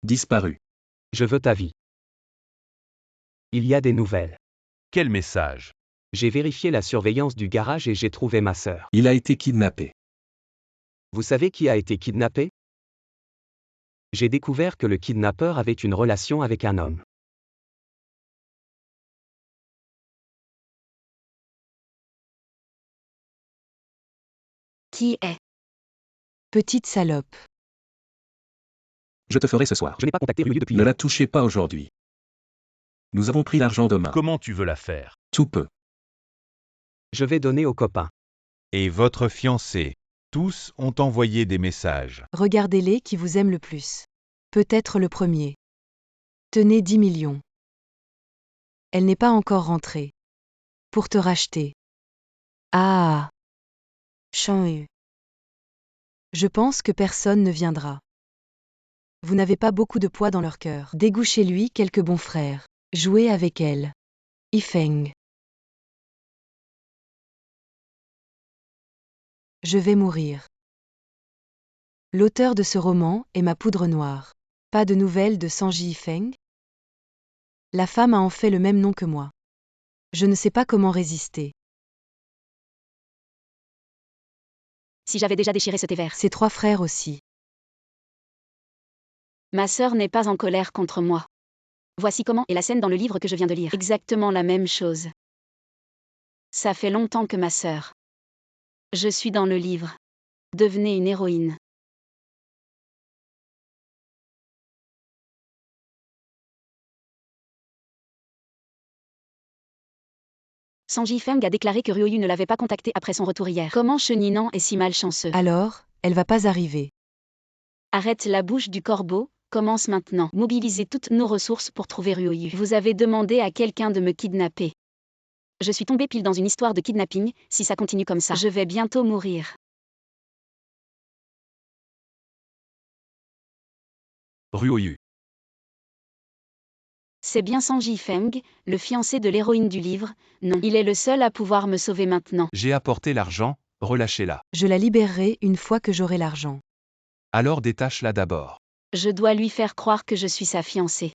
Disparu. Je veux ta vie. Il y a des nouvelles. Quel message? J'ai vérifié la surveillance du garage et j'ai trouvé ma sœur. Il a été kidnappé. Vous savez qui a été kidnappé? J'ai découvert que le kidnappeur avait une relation avec un homme. Qui est? Petite salope. Je te ferai ce soir. Je n'ai pas contacté Ryu depuis Ne hier. la touchez pas aujourd'hui. Nous avons pris l'argent demain. Comment tu veux la faire? Tout peu. Je vais donner aux copains. Et votre fiancé? Tous ont envoyé des messages. Regardez-les qui vous aiment le plus. Peut-être le premier. Tenez 10 millions. Elle n'est pas encore rentrée. Pour te racheter. Ah. Chang-yu. Je pense que personne ne viendra. Vous n'avez pas beaucoup de poids dans leur cœur. Dégouchez-lui quelques bons frères. Jouez avec elle. Yifeng. Je vais mourir. L'auteur de ce roman est ma poudre noire. Pas de nouvelles de Sanji Yifeng? La femme a en fait le même nom que moi. Je ne sais pas comment résister. Si j'avais déjà déchiré ce thé vert. Ses 3 frères aussi. Ma sœur n'est pas en colère contre moi. Voici comment est la scène dans le livre que je viens de lire. Exactement la même chose. Ça fait longtemps que ma sœur. Je suis dans le livre. Devenez une héroïne. Sanji Feng a déclaré que Ryoyu ne l'avait pas contacté après son retour hier. Comment Cheninan est si malchanceux? Alors, elle va pas arriver. Arrête la bouche du corbeau, commence maintenant. Mobilisez toutes nos ressources pour trouver Ryoyu. Vous avez demandé à quelqu'un de me kidnapper. Je suis tombée pile dans une histoire de kidnapping, si ça continue comme ça. Je vais bientôt mourir. Ryoyu. C'est bien Sanji Feng, le fiancé de l'héroïne du livre. Non, il est le seul à pouvoir me sauver maintenant. J'ai apporté l'argent, relâchez-la. Je la libérerai une fois que j'aurai l'argent. Alors détache-la d'abord. Je dois lui faire croire que je suis sa fiancée.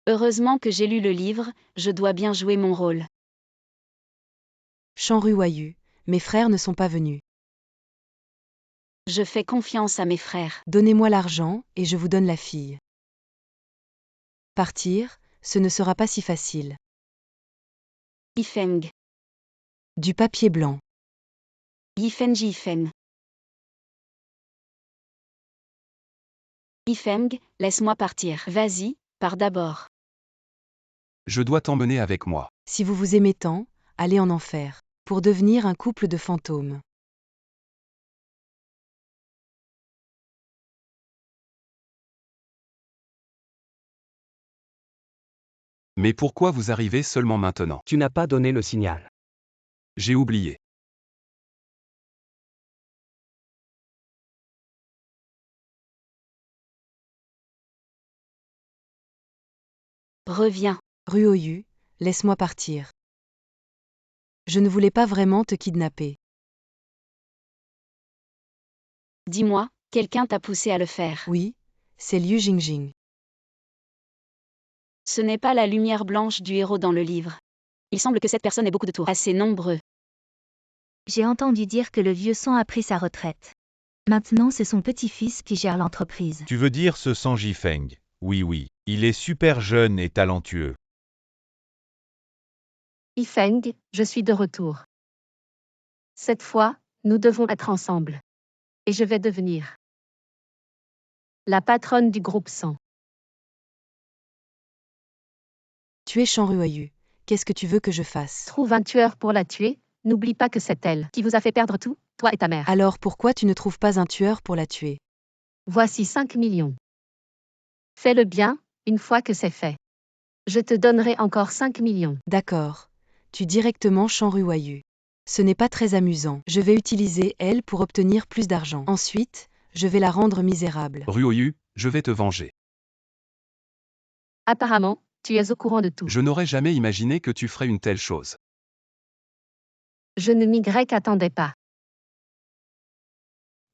Heureusement que j'ai lu le livre, je dois bien jouer mon rôle. Chanruayu, mes frères ne sont pas venus. Je fais confiance à mes frères. Donnez-moi l'argent et je vous donne la fille. Partir, ce ne sera pas si facile. Yifeng. Du papier blanc. Yifeng Yifeng. Yifeng, laisse-moi partir. Vas-y, pars d'abord. Je dois t'emmener avec moi. Si vous vous aimez tant, allez en enfer. Pour devenir un couple de fantômes. Mais pourquoi vous arrivez seulement maintenant? Tu n'as pas donné le signal. J'ai oublié. Reviens. Ryoyu, laisse-moi partir. Je ne voulais pas vraiment te kidnapper. Dis-moi, quelqu'un t'a poussé à le faire. Oui, c'est Liu Jingjing. Ce n'est pas la lumière blanche du héros dans le livre. Il semble que cette personne ait beaucoup de tours. Assez nombreux. J'ai entendu dire que le vieux sang a pris sa retraite. Maintenant, c'est son petit-fils qui gère l'entreprise. Tu veux dire ce Sanji Feng? Oui. Il est super jeune et talentueux. Yifeng, je suis de retour. Cette fois, nous devons être ensemble. Et je vais devenir la patronne du groupe 100. Tu es Chanruayu. Qu'est-ce que tu veux que je fasse? Trouve un tueur pour la tuer, n'oublie pas que c'est elle qui vous a fait perdre tout, toi et ta mère. Alors pourquoi tu ne trouves pas un tueur pour la tuer? Voici 5 millions. Fais-le bien, une fois que c'est fait. Je te donnerai encore 5 millions. D'accord. Tue directement Chanruayu. Ce n'est pas très amusant. Je vais utiliser elle pour obtenir plus d'argent. Ensuite, je vais la rendre misérable. Ryoyu, je vais te venger. Apparemment, tu es au courant de tout. Je n'aurais jamais imaginé que tu ferais une telle chose. Je ne m'y attendais pas.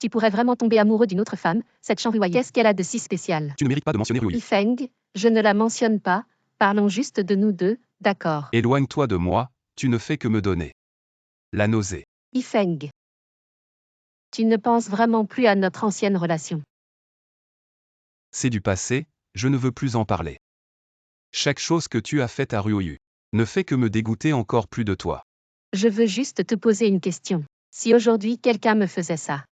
tu pourrais vraiment tomber amoureux d'une autre femme, cette Shanruai. Qu'est-ce qu'elle a de si spécial? Tu ne mérites pas de mentionner Ryuyu. Yifeng, je ne la mentionne pas, parlons juste de nous deux, d'accord. Éloigne-toi de moi, tu ne fais que me donner la nausée. Yifeng. Tu ne penses vraiment plus à notre ancienne relation. C'est du passé, je ne veux plus en parler. Chaque chose que tu as faite à Ryuyu ne fait que me dégoûter encore plus de toi. Je veux juste te poser une question. Si aujourd'hui quelqu'un me faisait ça,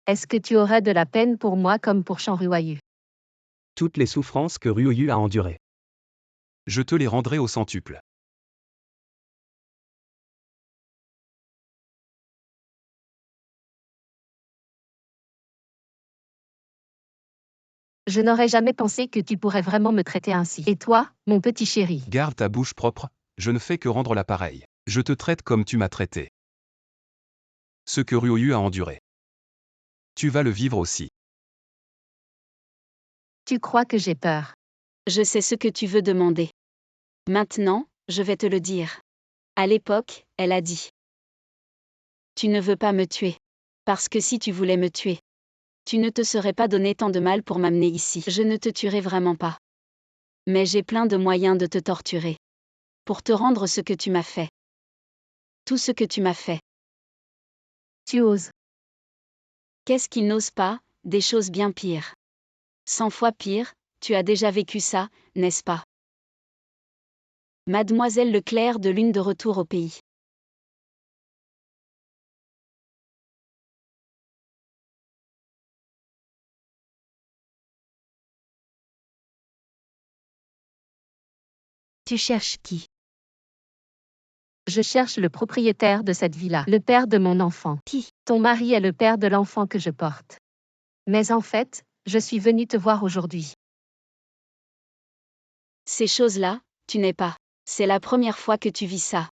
est-ce que tu aurais de la peine pour moi comme pour Shanruayu? Toutes les souffrances que Ryuyu a endurées. Je te les rendrai au centuple. Je n'aurais jamais pensé que tu pourrais vraiment me traiter ainsi. Et toi, mon petit chéri? Garde ta bouche propre, je ne fais que rendre l'appareil. Je te traite comme tu m'as traité. Ce que Ryuyu a enduré. Tu vas le vivre aussi. Tu crois que j'ai peur? Je sais ce que tu veux demander. Maintenant, je vais te le dire. À l'époque, elle a dit. Tu ne veux pas me tuer. Parce que si tu voulais me tuer, tu ne te serais pas donné tant de mal pour m'amener ici. Je ne te tuerai vraiment pas. Mais j'ai plein de moyens de te torturer. Pour te rendre ce que tu m'as fait. Tout ce que tu m'as fait. Tu oses. Qu'est-ce qu'il n'ose pas, des choses bien pires. 100 fois pire, tu as déjà vécu ça, n'est-ce pas? Mademoiselle Leclerc de Lune de retour au pays. Tu cherches qui? Je cherche le propriétaire de cette villa, le père de mon enfant. Qui? Ton mari est le père de l'enfant que je porte. Mais en fait, je suis venue te voir aujourd'hui. Ces choses-là, tu n'es pas. C'est la première fois que tu vis ça.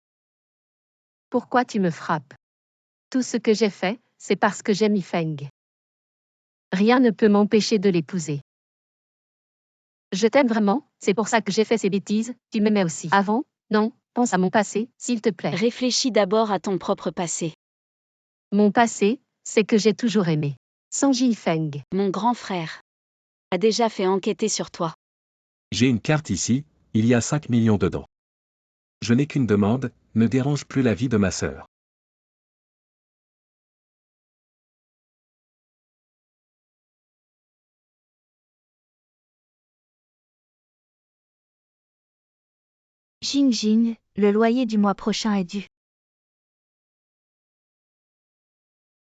Pourquoi tu me frappes? Tout ce que j'ai fait, c'est parce que j'aime Yifeng. Rien ne peut m'empêcher de l'épouser. Je t'aime vraiment, c'est pour ça que j'ai fait ces bêtises, tu m'aimais aussi. Avant? Non, pense à mon passé, s'il te plaît. Réfléchis d'abord à ton propre passé. Mon passé, c'est que j'ai toujours aimé Sanji Yifeng. Mon grand frère a déjà fait enquêter sur toi. J'ai une carte ici, il y a 5 millions dedans. Je n'ai qu'une demande, ne dérange plus la vie de ma sœur. Jing, le loyer du mois prochain est dû.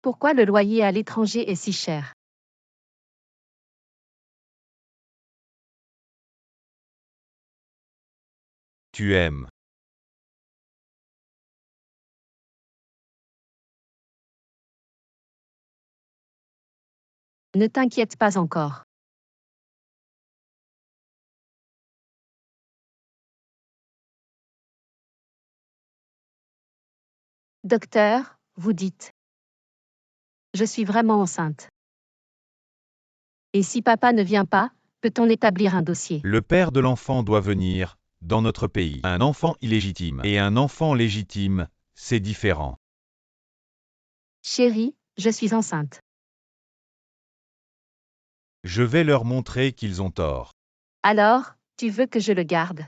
Pourquoi le loyer à l'étranger est si cher? Tu aimes. Ne t'inquiète pas encore. Docteur, vous dites. Je suis vraiment enceinte. Et si papa ne vient pas, peut-on établir un dossier? Le père de l'enfant doit venir, dans notre pays. Un enfant illégitime et un enfant légitime, c'est différent. Chérie, je suis enceinte. Je vais leur montrer qu'ils ont tort. Alors, tu veux que je le garde?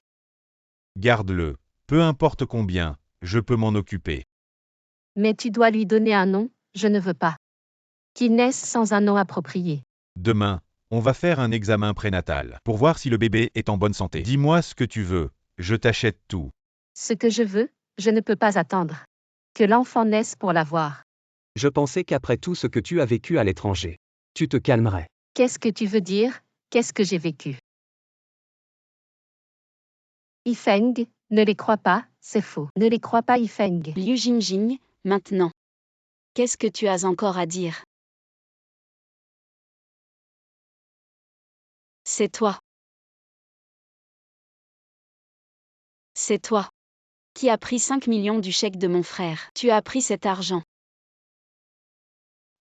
Garde-le. Peu importe combien, je peux m'en occuper. Mais tu dois lui donner un nom, je ne veux pas. Qu'il naisse sans un nom approprié. Demain, on va faire un examen prénatal pour voir si le bébé est en bonne santé. Dis-moi ce que tu veux, je t'achète tout. Ce que je veux, je ne peux pas attendre. Que l'enfant naisse pour l'avoir. Je pensais qu'après tout ce que tu as vécu à l'étranger, tu te calmerais. Qu'est-ce que tu veux dire? Qu'est-ce que j'ai vécu? Yifeng, ne les crois pas, c'est faux. Ne les crois pas, Yifeng. Liu Jingjing, maintenant. Qu'est-ce que tu as encore à dire? C'est toi. C'est toi. Qui a pris 5 millions du chèque de mon frère. Tu as pris cet argent.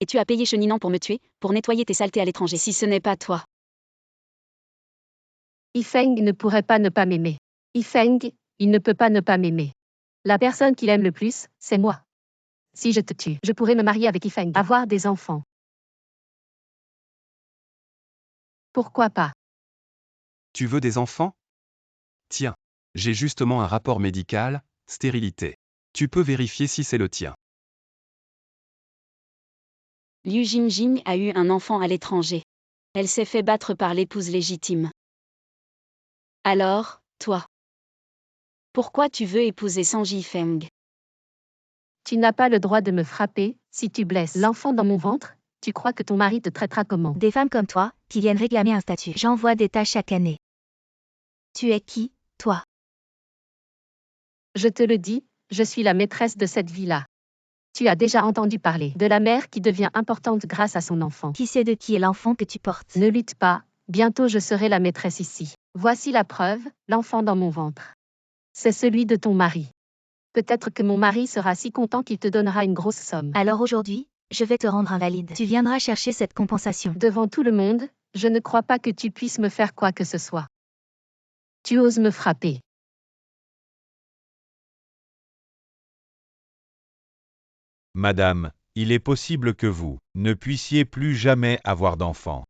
Et tu as payé Cheninan pour me tuer, pour nettoyer tes saletés à l'étranger. Si ce n'est pas toi. Yifeng ne pourrait pas ne pas m'aimer. Yifeng, il ne peut pas ne pas m'aimer. La personne qu'il aime le plus, c'est moi. Si je te tue, je pourrais me marier avec Yifeng, avoir des enfants. Pourquoi pas? Tu veux des enfants? Tiens, j'ai justement un rapport médical, stérilité. Tu peux vérifier si c'est le tien. Liu Jingjing a eu un enfant à l'étranger. Elle s'est fait battre par l'épouse légitime. Alors, toi? Pourquoi tu veux épouser Sang Yifeng? Tu n'as pas le droit de me frapper, si tu blesses l'enfant dans mon ventre, tu crois que ton mari te traitera comment? Des femmes comme toi, qui viennent réclamer un statut. J'envoie des tâches chaque année. Tu es qui, toi? Je te le dis, je suis la maîtresse de cette villa. Tu as déjà entendu parler de la mère qui devient importante grâce à son enfant. Qui sait de qui est l'enfant que tu portes? Ne lutte pas, bientôt je serai la maîtresse ici. Voici la preuve, l'enfant dans mon ventre. C'est celui de ton mari. Peut-être que mon mari sera si content qu'il te donnera une grosse somme. Alors aujourd'hui, je vais te rendre invalide. Tu viendras chercher cette compensation. Devant tout le monde, je ne crois pas que tu puisses me faire quoi que ce soit. Tu oses me frapper. Madame, il est possible que vous ne puissiez plus jamais avoir d'enfant.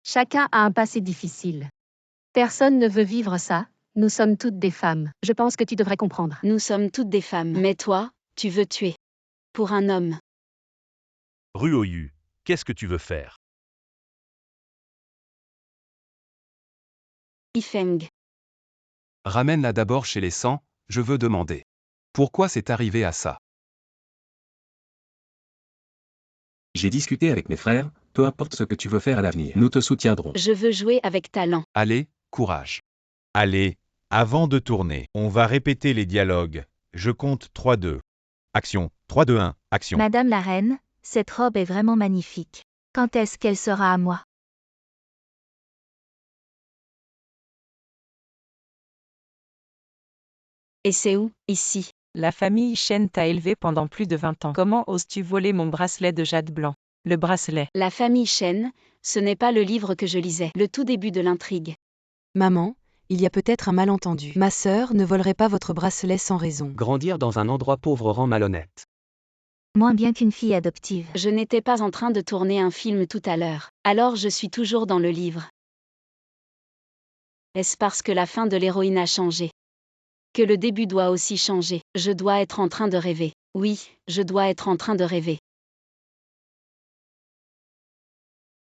Chacun a un passé difficile. Personne ne veut vivre ça, nous sommes toutes des femmes. Je pense que tu devrais comprendre. Nous sommes toutes des femmes. Mais toi, tu veux tuer. Pour un homme. Ruoyu, qu'est-ce que tu veux faire? Yifeng. Ramène-la d'abord chez les 100, je veux demander. Pourquoi c'est arrivé à ça? J'ai discuté avec mes frères, peu importe ce que tu veux faire à l'avenir. Nous te soutiendrons. Je veux jouer avec talent. Allez, courage. Allez, avant de tourner, on va répéter les dialogues. Je compte 3-2. Action. 3-2-1. Action. Madame la reine, cette robe est vraiment magnifique. Quand est-ce qu'elle sera à moi? Et c'est où, ici? La famille Chen t'a élevé pendant plus de 20 ans. Comment oses-tu voler mon bracelet de jade blanc? Le bracelet. La famille Chen, ce n'est pas le livre que je lisais. Le tout début de l'intrigue. Maman, il y a peut-être un malentendu. Ma sœur ne volerait pas votre bracelet sans raison. Grandir dans un endroit pauvre rend malhonnête. Moins bien qu'une fille adoptive. Je n'étais pas en train de tourner un film tout à l'heure. Alors je suis toujours dans le livre. Est-ce parce que la fin de l'héroïne a changé? Que le début doit aussi changer. Je dois être en train de rêver. Oui, je dois être en train de rêver.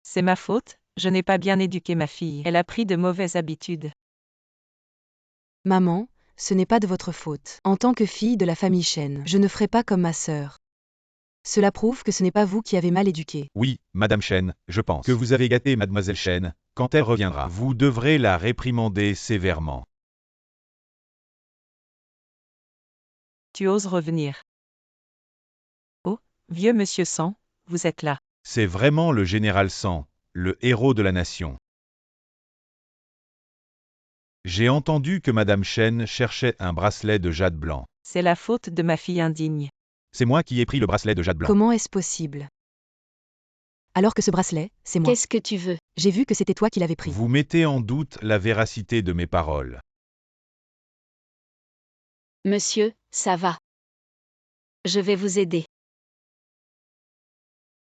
C'est ma faute, je n'ai pas bien éduqué ma fille. Elle a pris de mauvaises habitudes. Maman, ce n'est pas de votre faute. En tant que fille de la famille Chen, je ne ferai pas comme ma sœur. Cela prouve que ce n'est pas vous qui avez mal éduqué. Oui, Madame Chen, je pense que vous avez gâté Mademoiselle Chen. Quand elle reviendra, vous devrez la réprimander sévèrement. Tu oses revenir. Oh, vieux monsieur Sang, vous êtes là. C'est vraiment le général Sang, le héros de la nation. J'ai entendu que Madame Chen cherchait un bracelet de jade blanc. C'est la faute de ma fille indigne. C'est moi qui ai pris le bracelet de jade blanc. Comment est-ce possible? Alors que ce bracelet, c'est moi. Qu'est-ce que tu veux? J'ai vu que c'était toi qui l'avais pris. Vous mettez en doute la véracité de mes paroles. Monsieur, ça va. Je vais vous aider.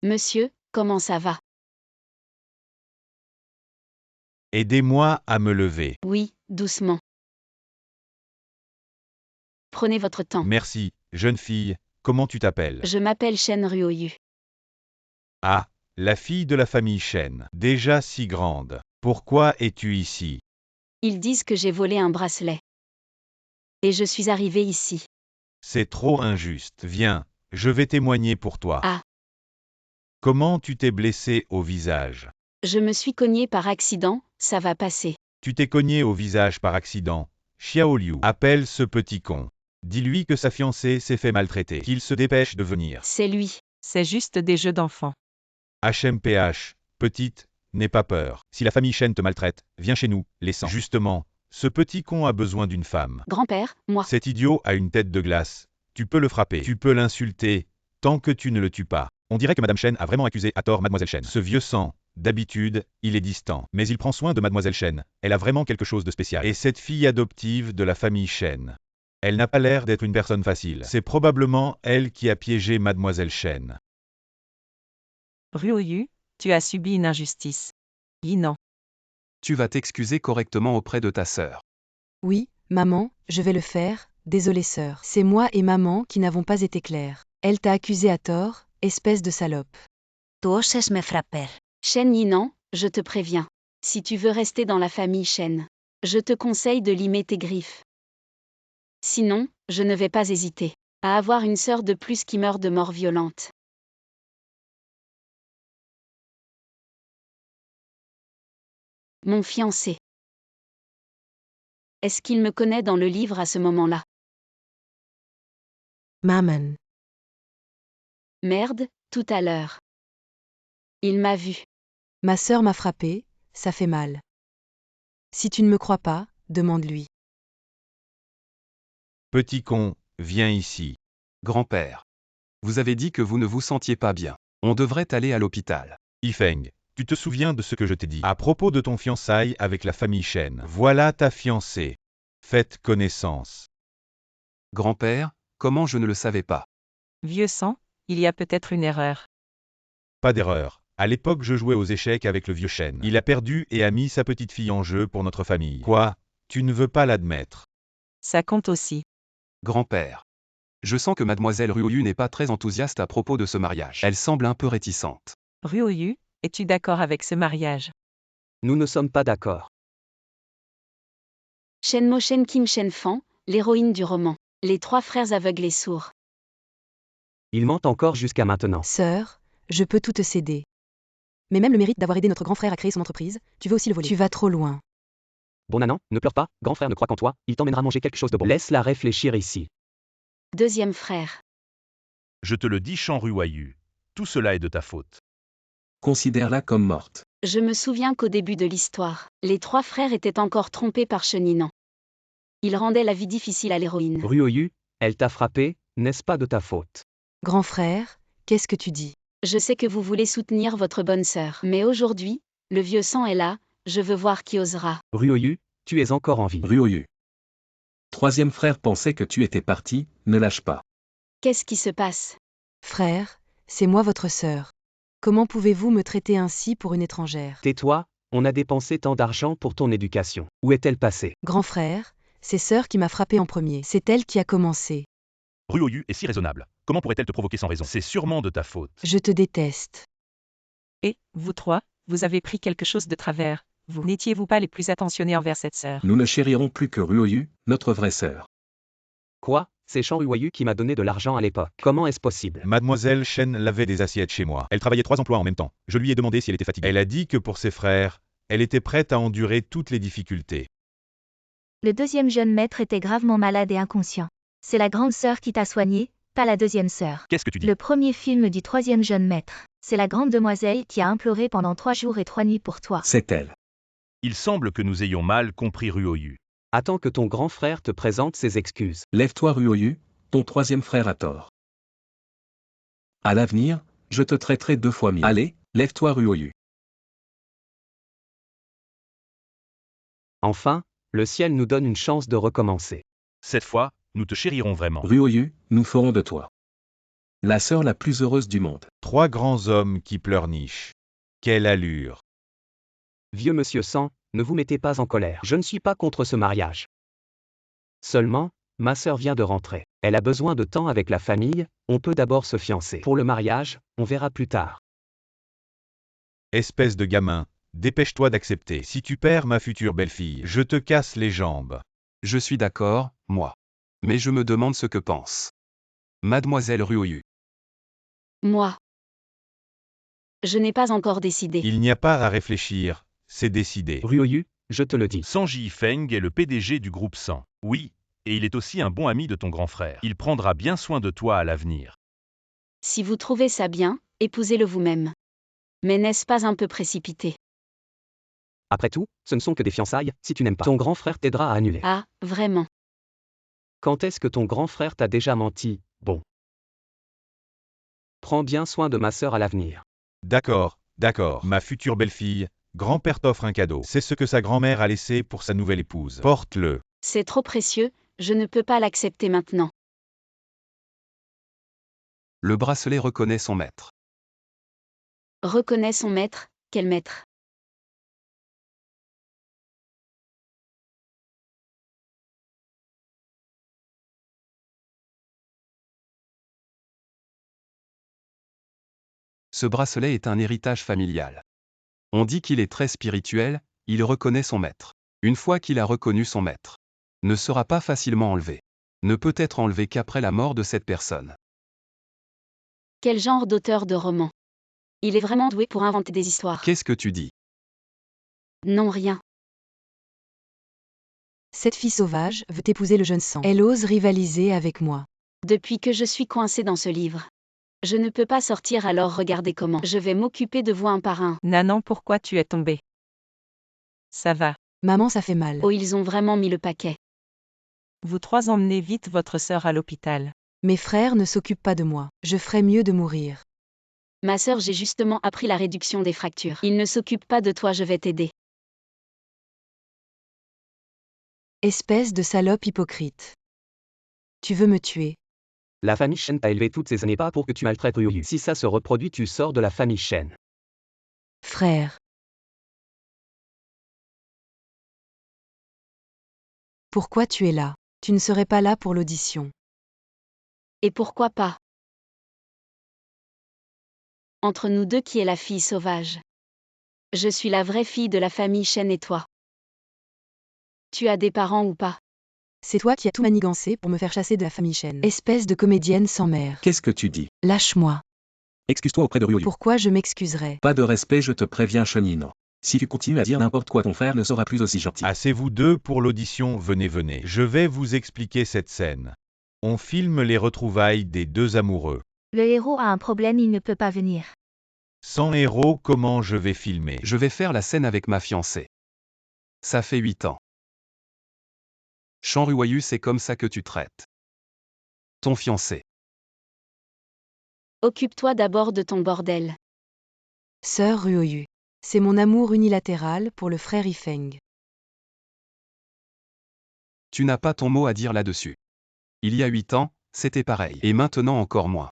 Monsieur, comment ça va? Aidez-moi à me lever. Oui, doucement. Prenez votre temps. Merci, jeune fille. Comment tu t'appelles? Je m'appelle Shen Ruoyu. Ah, la fille de la famille Chen. Déjà si grande. Pourquoi es-tu ici? Ils disent que j'ai volé un bracelet. Et je suis arrivée ici. C'est trop injuste. Viens, je vais témoigner pour toi. Ah. Comment tu t'es blessé au visage? Je me suis cognée par accident, ça va passer. Tu t'es cogné au visage par accident. Xiao Liu, appelle ce petit con. Dis-lui que sa fiancée s'est fait maltraiter. Qu'il se dépêche de venir. C'est lui. C'est juste des jeux d'enfants. HMPH, petite, n'aie pas peur. Si la famille Chen te maltraite, viens chez nous, les 100. Justement, ce petit con a besoin d'une femme. Grand-père, moi. Cet idiot a une tête de glace. Tu peux le frapper. Tu peux l'insulter, tant que tu ne le tues pas. On dirait que Madame Chen a vraiment accusé à tort Mademoiselle Chen. Ce vieux sang, D'habitude, il est distant. Mais il prend soin de mademoiselle Chen. Elle a vraiment quelque chose de spécial. Et cette fille adoptive de la famille Chen. Elle n'a pas l'air d'être une personne facile. C'est probablement elle qui a piégé mademoiselle Chen. Ryoyu, tu as subi une injustice. Yinan. Tu vas t'excuser correctement auprès de ta sœur. Oui, maman, je vais le faire, désolée sœur. C'est moi et maman qui n'avons pas été clairs. Elle t'a accusé à tort, espèce de salope. Tu oses me frapper. Shen Yinan, je te préviens. Si tu veux rester dans la famille Shen, je te conseille de limer tes griffes. Sinon, je ne vais pas hésiter à avoir une sœur de plus qui meurt de mort violente. Mon fiancé. Est-ce qu'il me connaît dans le livre à ce moment-là? Maman. Merde, tout à l'heure. Il m'a vu. Ma sœur m'a frappé, ça fait mal. Si tu ne me crois pas, demande-lui. Petit con, viens ici. Grand-père. Vous avez dit que vous ne vous sentiez pas bien. On devrait aller à l'hôpital. Yifeng, tu te souviens de ce que je t'ai dit à propos de ton fiançailles avec la famille Chen. Voilà ta fiancée. Faites connaissance. Grand-père, comment je ne le savais pas? Vieux sang, il y a peut-être une erreur. Pas d'erreur. À l'époque, je jouais aux échecs avec le vieux Chen. Il a perdu et a mis sa petite fille en jeu pour notre famille. Quoi? Tu ne veux pas l'admettre? Ça compte aussi. Grand-père. Je sens que mademoiselle Ryoyu n'est pas très enthousiaste à propos de ce mariage. Elle semble un peu réticente. Ryoyu, es-tu d'accord avec ce mariage? Nous ne sommes pas d'accord. Shenmo Shen Kim Shen Fan, l'héroïne du roman. Les trois frères aveugles et sourds. Il ment encore jusqu'à maintenant. Sœur, je peux tout te céder. Mais même le mérite d'avoir aidé notre grand frère à créer son entreprise, tu veux aussi le voler. Tu vas trop loin. Bon Nanan, ne pleure pas, grand frère ne croit qu'en toi, il t'emmènera manger quelque chose de bon. Laisse-la réfléchir ici. Deuxième frère. Je te le dis, Shan Ryoyu. Tout cela est de ta faute. Considère-la comme morte. Je me souviens qu'au début de l'histoire, les trois frères étaient encore trompés par Cheninan. Ils rendaient la vie difficile à l'héroïne. Ryoyu, elle t'a frappé, n'est-ce pas de ta faute? Grand frère, qu'est-ce que tu dis? Je sais que vous voulez soutenir votre bonne sœur. Mais aujourd'hui, le vieux sang est là, je veux voir qui osera. Ryoyu, tu es encore en vie. Ryoyu. Troisième frère pensait que tu étais parti, ne lâche pas. Qu'est-ce qui se passe? Frère, c'est moi votre sœur. Comment pouvez-vous me traiter ainsi pour une étrangère? Tais-toi, on a dépensé tant d'argent pour ton éducation. Où est-elle passée? Grand frère, c'est sœur qui m'a frappé en premier. C'est elle qui a commencé. Ryoyu est si raisonnable. Comment pourrait-elle te provoquer sans raison? C'est sûrement de ta faute. Je te déteste. Et, vous trois, vous avez pris quelque chose de travers. Vous n'étiez-vous pas les plus attentionnés envers cette sœur? Nous ne chérirons plus que Ryoyu, notre vraie sœur. Quoi? C'est Shan Ryoyu qui m'a donné de l'argent à l'époque. Comment est-ce possible? Mademoiselle Chen lavait des assiettes chez moi. Elle travaillait 3 emplois en même temps. Je lui ai demandé si elle était fatiguée. Elle a dit que pour ses frères, elle était prête à endurer toutes les difficultés. Le deuxième jeune maître était gravement malade et inconscient. C'est la grande sœur qui t'a soigné, pas la deuxième sœur. Qu'est-ce que tu dis? Le premier film du troisième jeune maître. C'est la grande demoiselle qui a imploré pendant 3 jours et 3 nuits pour toi. C'est elle. Il semble que nous ayons mal compris Ryoyu. Attends que ton grand frère te présente ses excuses. Lève-toi Ryoyu, ton troisième frère a tort. À l'avenir, je te traiterai 2 fois mieux. Allez, lève-toi Ryoyu. Enfin, le ciel nous donne une chance de recommencer. Cette fois, nous te chérirons vraiment. Ryoyu, nous ferons de toi la sœur la plus heureuse du monde. 3 grands hommes qui pleurnichent. Quelle allure! Vieux monsieur Sang, ne vous mettez pas en colère. Je ne suis pas contre ce mariage. Seulement, ma sœur vient de rentrer. Elle a besoin de temps avec la famille, on peut d'abord se fiancer. Pour le mariage, on verra plus tard. Espèce de gamin, dépêche-toi d'accepter. Si tu perds ma future belle-fille, je te casse les jambes. Je suis d'accord, moi. Mais je me demande ce que pense mademoiselle Ryoyu. Moi. Je n'ai pas encore décidé. Il n'y a pas à réfléchir, c'est décidé. Ryoyu, je te le dis. Sanji Feng est le PDG du groupe 100. Oui, et il est aussi un bon ami de ton grand frère. Il prendra bien soin de toi à l'avenir. Si vous trouvez ça bien, épousez-le vous-même. Mais n'est-ce pas un peu précipité? Après tout, ce ne sont que des fiançailles, si tu n'aimes pas. Ton grand frère t'aidera à annuler. Ah, vraiment? Quand est-ce que ton grand frère t'a déjà menti? Bon. Prends bien soin de ma sœur à l'avenir. D'accord, D'accord. Ma future belle-fille, grand-père t'offre un cadeau. C'est ce que sa grand-mère a laissé pour sa nouvelle épouse. Porte-le. C'est trop précieux, je ne peux pas l'accepter maintenant. Le bracelet reconnaît son maître. Reconnais son maître, quel maître? Ce bracelet est un héritage familial. On dit qu'il est très spirituel, il reconnaît son maître. Une fois qu'il a reconnu son maître, ne sera pas facilement enlevé. Ne peut être enlevé qu'après la mort de cette personne. Quel genre d'auteur de roman? Il est vraiment doué pour inventer des histoires. Qu'est-ce que tu dis? Non, rien. Cette fille sauvage veut épouser le jeune sang. Elle ose rivaliser avec moi. Depuis que je suis coincée dans ce livre. Je ne peux pas sortir, alors regardez comment. Je vais m'occuper de vous un par un. Nanan, pourquoi tu es tombée? Ça va. Maman, ça fait mal. Oh, ils ont vraiment mis le paquet. Vous trois emmenez vite votre sœur à l'hôpital. Mes frères ne s'occupent pas de moi. Je ferais mieux de mourir. Ma sœur, j'ai justement appris la réduction des fractures. Ils ne s'occupent pas de toi, je vais t'aider. Espèce de salope hypocrite. Tu veux me tuer. La famille Shen t'a élevé toutes ces années pas pour que tu maltraites Ryu. Si ça se reproduit, tu sors de la famille Shen. Frère. Pourquoi tu es là? Tu ne serais pas là pour l'audition. Et pourquoi pas? Entre nous deux, qui est la fille sauvage? Je suis la vraie fille de la famille Shen et toi. Tu as des parents ou pas? C'est toi qui as tout manigancé pour me faire chasser de la famille Shen. Espèce de comédienne sans mère. Qu'est-ce que tu dis? Lâche-moi. Excuse-toi auprès de Ryoyu. Pourquoi je m'excuserais? Pas de respect, je te préviens, Chunino. Si tu continues à dire n'importe quoi, ton frère ne sera plus aussi gentil. Assez vous deux pour l'audition, venez. Je vais vous expliquer cette scène. On filme les retrouvailles des deux amoureux. Le héros a un problème, il ne peut pas venir. Sans héros, comment je vais filmer? Je vais faire la scène avec ma fiancée. Ça fait 8 ans. Chan Ruoyu, c'est comme ça que tu traites ton fiancé. Occupe-toi d'abord de ton bordel. Sœur Ryoyu. C'est mon amour unilatéral pour le frère Ifeng. Tu n'as pas ton mot à dire là-dessus. Il y a 8 ans, c'était pareil. Et maintenant encore moins.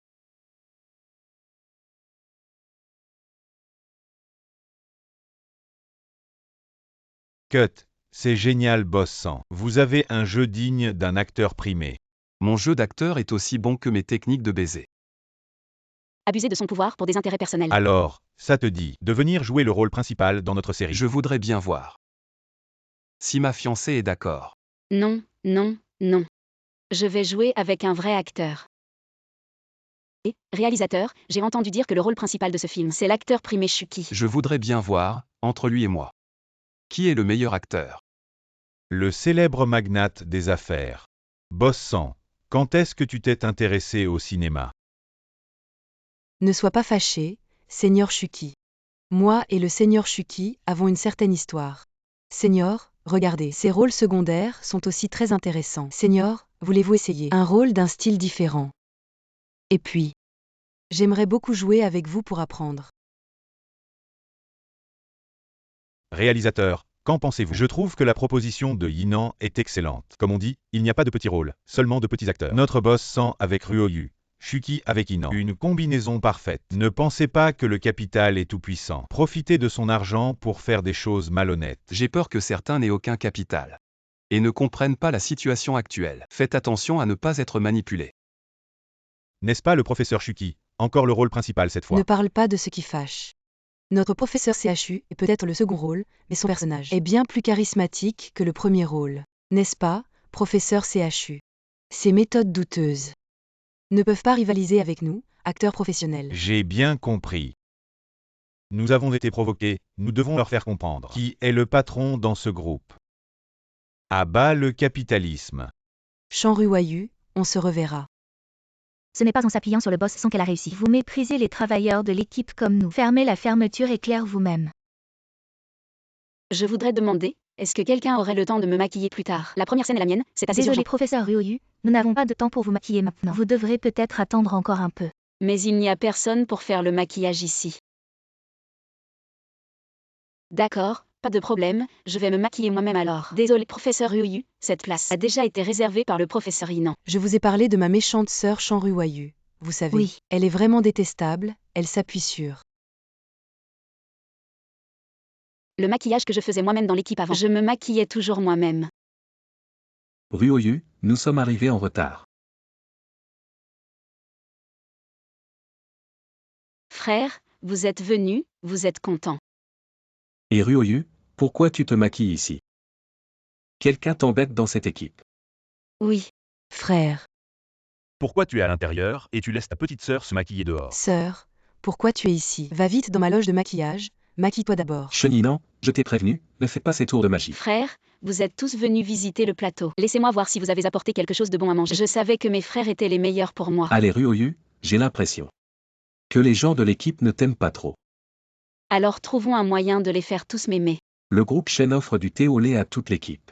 Cut. C'est génial, boss 100. Vous avez un jeu digne d'un acteur primé. Mon jeu d'acteur est aussi bon que mes techniques de baiser. Abuser de son pouvoir pour des intérêts personnels. Alors, ça te dit de venir jouer le rôle principal dans notre série? Je voudrais bien voir. Si ma fiancée est d'accord. Non, non, non. Je vais jouer avec un vrai acteur. Et, réalisateur, j'ai entendu dire que le rôle principal de ce film, c'est l'acteur primé Shuki. Je voudrais bien voir, entre lui et moi. Qui est le meilleur acteur? Le célèbre magnate des affaires. Boss 100. Quand est-ce que tu t'es intéressé au cinéma? Ne sois pas fâché, Seigneur Shuki. Moi et le Seigneur Shuki avons une certaine histoire. Seigneur, regardez, ces rôles secondaires sont aussi très intéressants. Seigneur, voulez-vous essayer un rôle d'un style différent? Et puis, j'aimerais beaucoup jouer avec vous pour apprendre. Réalisateur, qu'en pensez-vous? Je trouve que la proposition de Yinan est excellente. Comme on dit, il n'y a pas de petits rôles, seulement de petits acteurs. Notre boss 100 avec Ryoyu, Shuki avec Yinan. Une combinaison parfaite. Ne pensez pas que le capital est tout-puissant. Profitez de son argent pour faire des choses malhonnêtes. J'ai peur que certains n'aient aucun capital. Et ne comprennent pas la situation actuelle. Faites attention à ne pas être manipulés. N'est-ce pas le professeur Shuki? Encore le rôle principal cette fois. Ne parle pas de ce qui fâche. Notre professeur CHU est peut-être le second rôle, mais son personnage est bien plus charismatique que le premier rôle. N'est-ce pas, professeur CHU? Ces méthodes douteuses ne peuvent pas rivaliser avec nous, acteurs professionnels. J'ai bien compris. Nous avons été provoqués, nous devons leur faire comprendre. Qui est le patron dans ce groupe? À bas le capitalisme. Chan Ruoyu, on se reverra. Ce n'est pas en s'appuyant sur le boss sans qu'elle a réussi. Vous méprisez les travailleurs de l'équipe comme nous. Fermez la fermeture éclair vous-même. Je voudrais demander, est-ce que quelqu'un aurait le temps de me maquiller plus tard? La première scène est la mienne, c'est assez Désolé urgent. professeur Ryoyu, nous n'avons pas de temps pour vous maquiller maintenant. Vous devrez peut-être attendre encore un peu. Mais il n'y a personne pour faire le maquillage ici. D'accord, pas de problème, je vais me maquiller moi-même alors. Désolé, professeur Ryu, cette place a déjà été réservée par le professeur Inan. Je vous ai parlé de ma méchante sœur Chanruayu. Vous savez, Oui. elle est vraiment détestable, elle s'appuie sur. Le maquillage que je faisais moi-même dans l'équipe avant. Je me maquillais toujours moi-même. Ryoyu, nous sommes arrivés en retard. Frère, vous êtes venu, vous êtes content. Et Ryoyu, pourquoi tu te maquilles ici? Quelqu'un t'embête dans cette équipe. Oui. Frère, Pourquoi tu es à l'intérieur et tu laisses ta petite sœur se maquiller dehors? sœur, pourquoi tu es ici? Va vite dans ma loge de maquillage, maquille-toi d'abord. Cheninan, je t'ai prévenu, ne fais pas ces tours de magie. Frère, vous êtes tous venus visiter le plateau. Laissez-moi voir si vous avez apporté quelque chose de bon à manger. Je savais que mes frères étaient les meilleurs pour moi. Allez Ryoyu, j'ai l'impression que les gens de l'équipe ne t'aiment pas trop. Alors trouvons un moyen de les faire tous m'aimer. Le groupe Shen offre du thé au lait à toute l'équipe.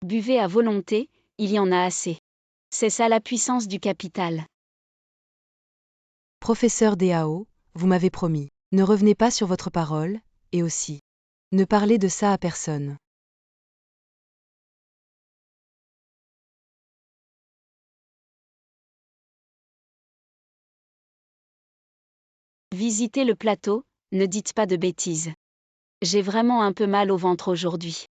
Buvez à volonté, il y en a assez. C'est ça la puissance du capital. Professeur Dao, vous m'avez promis. Ne revenez pas sur votre parole, et aussi. Ne parlez de ça à personne. Visitez le plateau, ne dites pas de bêtises. J'ai vraiment un peu mal au ventre aujourd'hui.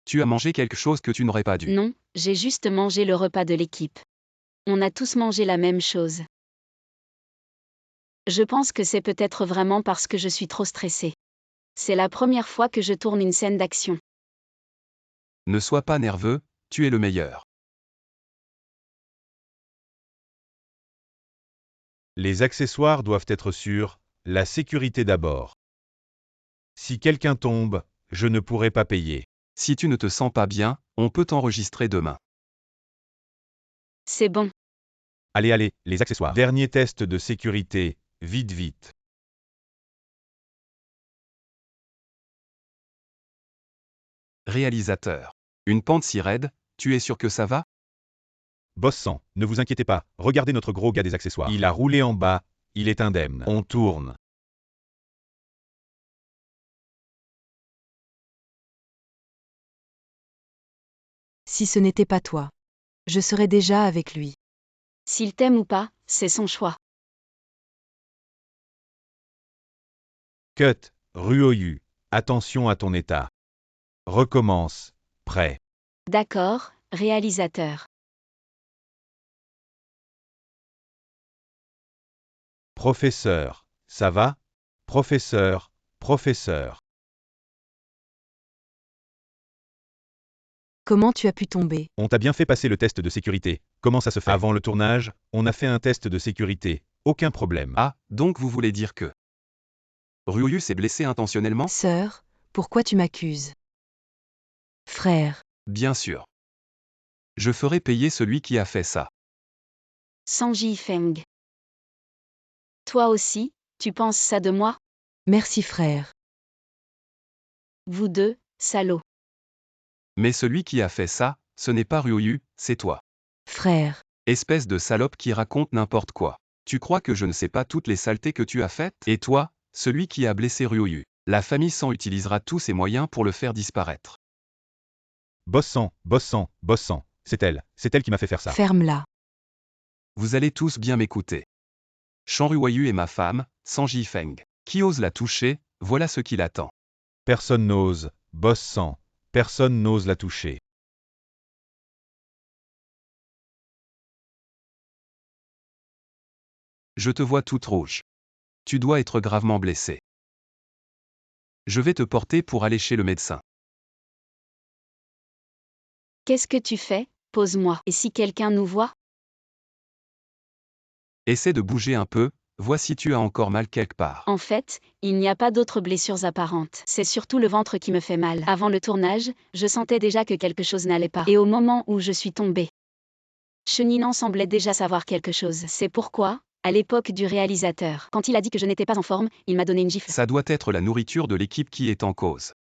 Tu as mangé quelque chose que tu n'aurais pas dû. Non, j'ai juste mangé le repas de l'équipe. On a tous mangé la même chose. Je pense que c'est peut-être vraiment parce que je suis trop stressée. C'est la première fois que je tourne une scène d'action. Ne sois pas nerveux, tu es le meilleur. Les accessoires doivent être sûrs, la sécurité d'abord. Si quelqu'un tombe, je ne pourrai pas payer. Si tu ne te sens pas bien, on peut t'enregistrer demain. C'est bon. Allez, allez, les accessoires. Dernier test de sécurité, vite, vite. Réalisateur. Une pente si raide, tu es sûr que ça va? Boss 100, ne vous inquiétez pas, regardez notre gros gars des accessoires. Il a roulé en bas, il est indemne. On tourne. Si ce n'était pas toi, je serais déjà avec lui. S'il t'aime ou pas, c'est son choix. Cut, Ryoyu, attention à ton état. Recommence, prêt. D'accord, réalisateur. Professeur, ça va? Professeur, professeur. Comment tu as pu tomber? On t'a bien fait passer le test de sécurité. Comment ça se fait? Avant le tournage, on a fait un test de sécurité. Aucun problème. Ah, donc vous voulez dire que Ryoyu s'est blessé intentionnellement? Sœur, pourquoi tu m'accuses? Frère, Bien sûr. Je ferai payer celui qui a fait ça. Sanji Feng. Toi aussi, tu penses ça de moi? merci frère. Vous deux, salauds. Mais celui qui a fait ça, ce n'est pas Ryoyu, c'est toi. Frère, Espèce de salope qui raconte n'importe quoi. Tu crois que je ne sais pas toutes les saletés que tu as faites? Et toi, celui qui a blessé Ryoyu. La famille 100 utilisera tous ses moyens pour le faire disparaître. Boss 100, boss 100, boss 100. C'est elle qui m'a fait faire ça. ferme-la. Vous allez tous bien m'écouter. Chanruayu est ma femme, Sanji Feng. Qui ose la toucher, voilà ce qui l'attend. Personne n'ose, boss 100. Personne n'ose la toucher. Je te vois toute rouge. Tu dois être gravement blessé. Je vais te porter pour aller chez le médecin. Qu'est-ce que tu fais? Pose-moi. Et si quelqu'un nous voit? Essaie de bouger un peu, vois si tu as encore mal quelque part. En fait, il n'y a pas d'autres blessures apparentes. C'est surtout le ventre qui me fait mal. Avant le tournage, je sentais déjà que quelque chose n'allait pas. Et au moment où je suis tombée, Cheninan semblait déjà savoir quelque chose. C'est pourquoi, à l'époque du réalisateur, quand il a dit que je n'étais pas en forme, il m'a donné une gifle. Ça doit être la nourriture de l'équipe qui est en cause.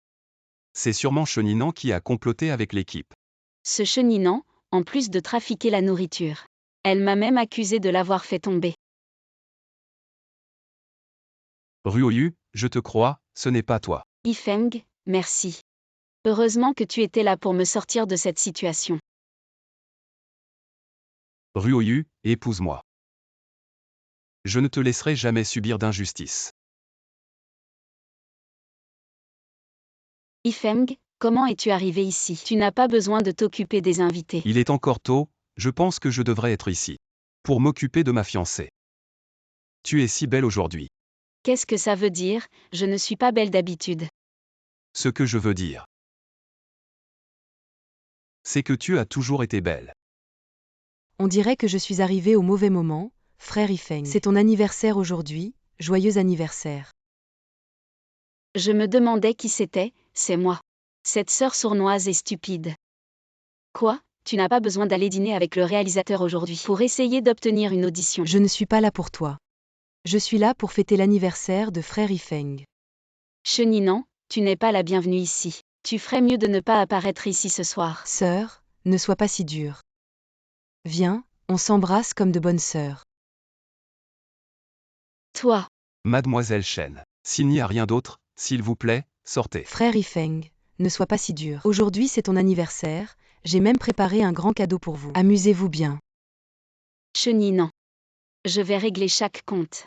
C'est sûrement Cheninan qui a comploté avec l'équipe. Ce Cheninan, en plus de trafiquer la nourriture, elle m'a même accusé de l'avoir fait tomber. Ryoyu, je te crois, ce n'est pas toi. Yifeng, merci. Heureusement que tu étais là pour me sortir de cette situation. Ruoyu, épouse-moi. Je ne te laisserai jamais subir d'injustice. Yifeng, comment es-tu arrivé ici? Tu n'as pas besoin de t'occuper des invités. Il est encore tôt, je pense que je devrais être ici. Pour m'occuper de ma fiancée. Tu es si belle aujourd'hui. Qu'est-ce que ça veut dire? Je ne suis pas belle d'habitude. Ce que je veux dire, c'est que tu as toujours été belle. On dirait que je suis arrivé au mauvais moment, frère Yifeng. C'est ton anniversaire aujourd'hui, joyeux anniversaire. Je me demandais qui c'était, c'est moi. Cette sœur sournoise et stupide. Quoi? Tu n'as pas besoin d'aller dîner avec le réalisateur aujourd'hui pour essayer d'obtenir une audition. Je ne suis pas là pour toi. Je suis là pour fêter l'anniversaire de frère Yifeng. Cheninan, tu n'es pas la bienvenue ici. Tu ferais mieux de ne pas apparaître ici ce soir. Sœur, ne sois pas si dure. Viens, on s'embrasse comme de bonnes sœurs. Toi, Mademoiselle Chen, s'il n'y a rien d'autre, s'il vous plaît, sortez. Frère Yifeng, ne sois pas si dur. Aujourd'hui c'est ton anniversaire, j'ai même préparé un grand cadeau pour vous. Amusez-vous bien. Cheninan. Je vais régler chaque compte.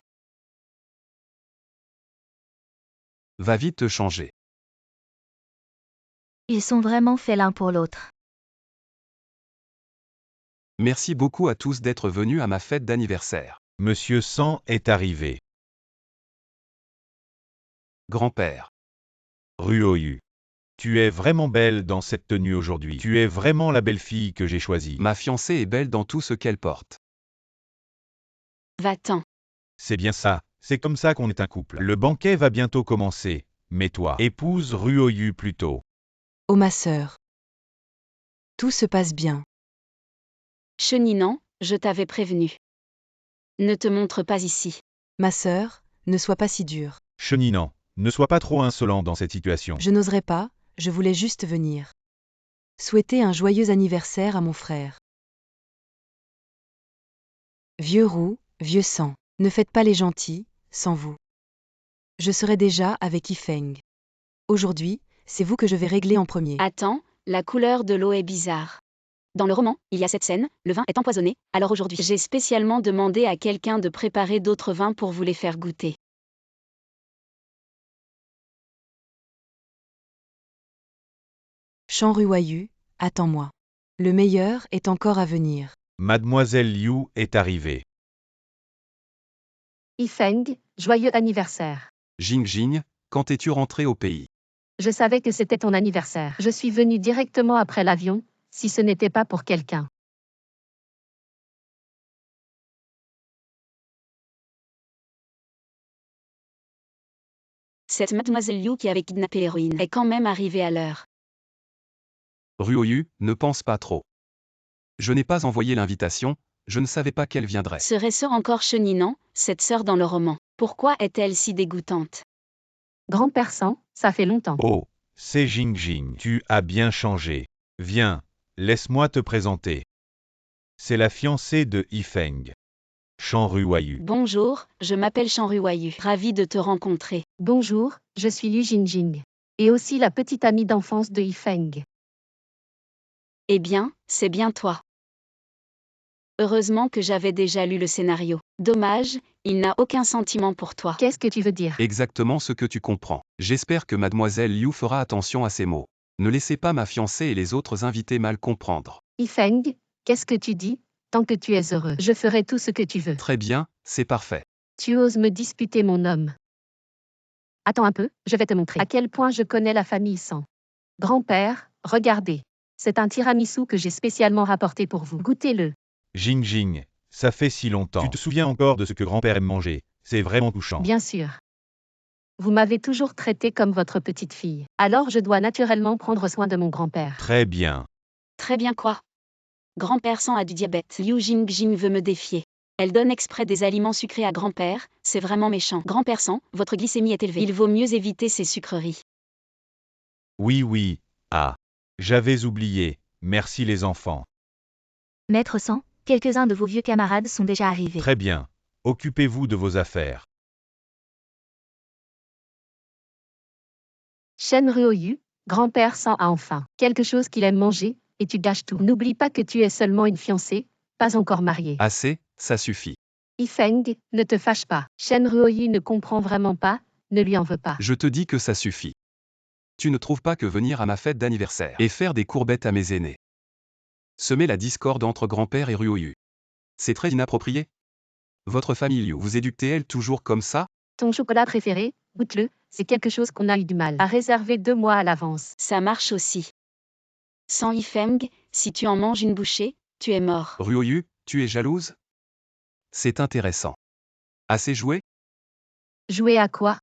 Va vite te changer. Ils sont vraiment faits l'un pour l'autre. Merci beaucoup à tous d'être venus à ma fête d'anniversaire. Monsieur San est arrivé. Grand-père. Ruoyu. Tu es vraiment belle dans cette tenue aujourd'hui. Tu es vraiment la belle fille que j'ai choisie. Ma fiancée est belle dans tout ce qu'elle porte. Va-t'en. C'est bien ça, c'est comme ça qu'on est un couple. Le banquet va bientôt commencer, mais toi, épouse Ruoyu plutôt. Oh ma sœur. Tout se passe bien. Cheninan, je t'avais prévenu. Ne te montre pas ici. Ma sœur, ne sois pas si dure. Cheninan, ne sois pas trop insolent dans cette situation. Je n'oserais pas, je voulais juste venir. Souhaiter un joyeux anniversaire à mon frère. Vieux roux, vieux sang, ne faites pas les gentils, sans vous. Je serai déjà avec Yifeng. Aujourd'hui, c'est vous que je vais régler en premier. Attends, la couleur de l'eau est bizarre. Dans le roman, il y a cette scène, le vin est empoisonné, alors aujourd'hui j'ai spécialement demandé à quelqu'un de préparer d'autres vins pour vous les faire goûter. Chan Ruoyu, attends-moi. Le meilleur est encore à venir. Mademoiselle Liu est arrivée. Yifeng, joyeux anniversaire. Jing, quand es-tu rentré au pays? Je savais que c'était ton anniversaire. Je suis venue directement après l'avion, si ce n'était pas pour quelqu'un. Cette mademoiselle Liu qui avait kidnappé l'héroïne est quand même arrivée à l'heure. Ruoyu, ne pense pas trop. Je n'ai pas envoyé l'invitation, je ne savais pas qu'elle viendrait. Serait-ce encore Cheninan, cette sœur dans le roman? Pourquoi est-elle si dégoûtante? Grand-père San, ça fait longtemps. Oh, c'est Jing. Tu as bien changé. Viens, laisse-moi te présenter. C'est la fiancée de Yifeng. Chan Ruoyu. Bonjour, je m'appelle Chan Ruoyu. Ravi de te rencontrer. Bonjour, je suis Yu Jingjing. Et aussi la petite amie d'enfance de Yifeng. Eh bien, c'est bien toi. Heureusement que j'avais déjà lu le scénario. Dommage, il n'a aucun sentiment pour toi. Qu'est-ce que tu veux dire? Exactement ce que tu comprends. J'espère que mademoiselle Liu fera attention à ses mots. Ne laissez pas ma fiancée et les autres invités mal comprendre. Yifeng, qu'est-ce que tu dis? Tant que tu es heureux, je ferai tout ce que tu veux. Très bien, c'est parfait. Tu oses me disputer mon homme. Attends un peu, je vais te montrer à quel point je connais la famille San. Grand-père, regardez. C'est un tiramisu que j'ai spécialement rapporté pour vous. Goûtez-le. Jing, ça fait si longtemps. Tu te souviens encore de ce que grand-père aime manger? C'est vraiment touchant. Bien sûr. Vous m'avez toujours traité comme votre petite fille. Alors je dois naturellement prendre soin de mon grand-père. Très bien. Très bien quoi? Grand-père San a du diabète. Liu Jingjing veut me défier. Elle donne exprès des aliments sucrés à grand-père, c'est vraiment méchant. Grand-père San, votre glycémie est élevée. Il vaut mieux éviter ces sucreries. Oui. Ah. J'avais oublié. Merci les enfants. Maître San, quelques-uns de vos vieux camarades sont déjà arrivés. Très bien. Occupez-vous de vos affaires. Shen Ryoyu, grand-père Sang a enfin quelque chose qu'il aime manger, et tu gâches tout. N'oublie pas que tu es seulement une fiancée, pas encore mariée. Assez, ça suffit. Yifeng, ne te fâche pas. Shen Ryoyu ne comprend vraiment pas, ne lui en veux pas. Je te dis que ça suffit. Tu ne trouves pas que venir à ma fête d'anniversaire et faire des courbettes à mes aînés, semer la discorde entre grand-père et Ryoyu, c'est très inapproprié? Votre famille Liu vous éduque-t-elle toujours comme ça? Ton chocolat préféré, goûte-le, c'est quelque chose qu'on a eu du mal à réserver 2 mois à l'avance. Ça marche aussi. Sans Yifeng, si tu en manges une bouchée, tu es mort. Ryoyu, tu es jalouse? C'est intéressant. Assez joué? Jouer à quoi?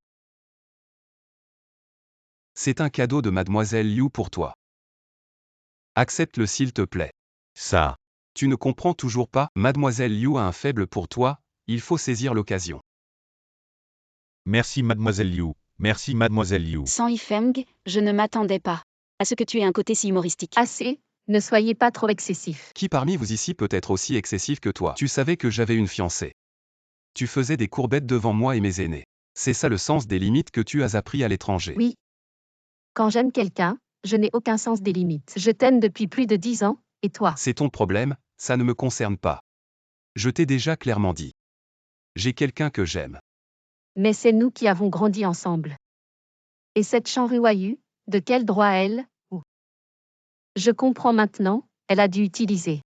C'est un cadeau de mademoiselle Liu pour toi. Accepte-le s'il te plaît. Ça. Tu ne comprends toujours pas, mademoiselle Liu a un faible pour toi, il faut saisir l'occasion. Merci mademoiselle Liu. Merci mademoiselle Liu. Sans Yifeng, je ne m'attendais pas à ce que tu aies un côté si humoristique. Assez, ne soyez pas trop excessif. Qui parmi vous ici peut être aussi excessif que toi? Tu savais que j'avais une fiancée. Tu faisais des courbettes devant moi et mes aînés. C'est ça le sens des limites que tu as appris à l'étranger. Oui. Quand j'aime quelqu'un, je n'ai aucun sens des limites. Je t'aime depuis plus de 10 ans, et toi? C'est ton problème, ça ne me concerne pas. Je t'ai déjà clairement dit. J'ai quelqu'un que j'aime. Mais c'est nous qui avons grandi ensemble. Et cette Shen Ryoyu, de quel droit elle, ou? Je comprends maintenant, elle a dû utiliser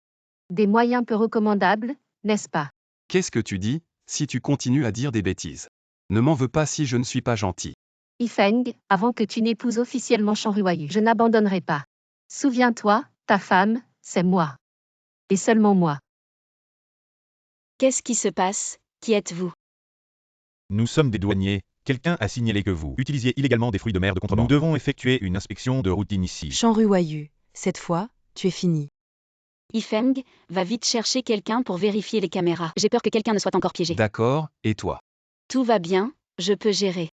des moyens peu recommandables, n'est-ce pas? Qu'est-ce que tu dis, si tu continues à dire des bêtises? Ne m'en veux pas si je ne suis pas gentil. Yifeng, avant que tu n'épouses officiellement Shen Ryoyu, je n'abandonnerai pas. Souviens-toi, ta femme, c'est moi. Et seulement moi. Qu'est-ce qui se passe? Qui êtes-vous? Nous sommes des douaniers. Quelqu'un a signalé que vous utilisiez illégalement des fruits de mer de contrebande. Nous devons effectuer une inspection de routine ici. Shen Ryoyu, cette fois, tu es fini. Yifeng, va vite chercher quelqu'un pour vérifier les caméras. J'ai peur que quelqu'un ne soit encore piégé. D'accord, et toi? Tout va bien, je peux gérer.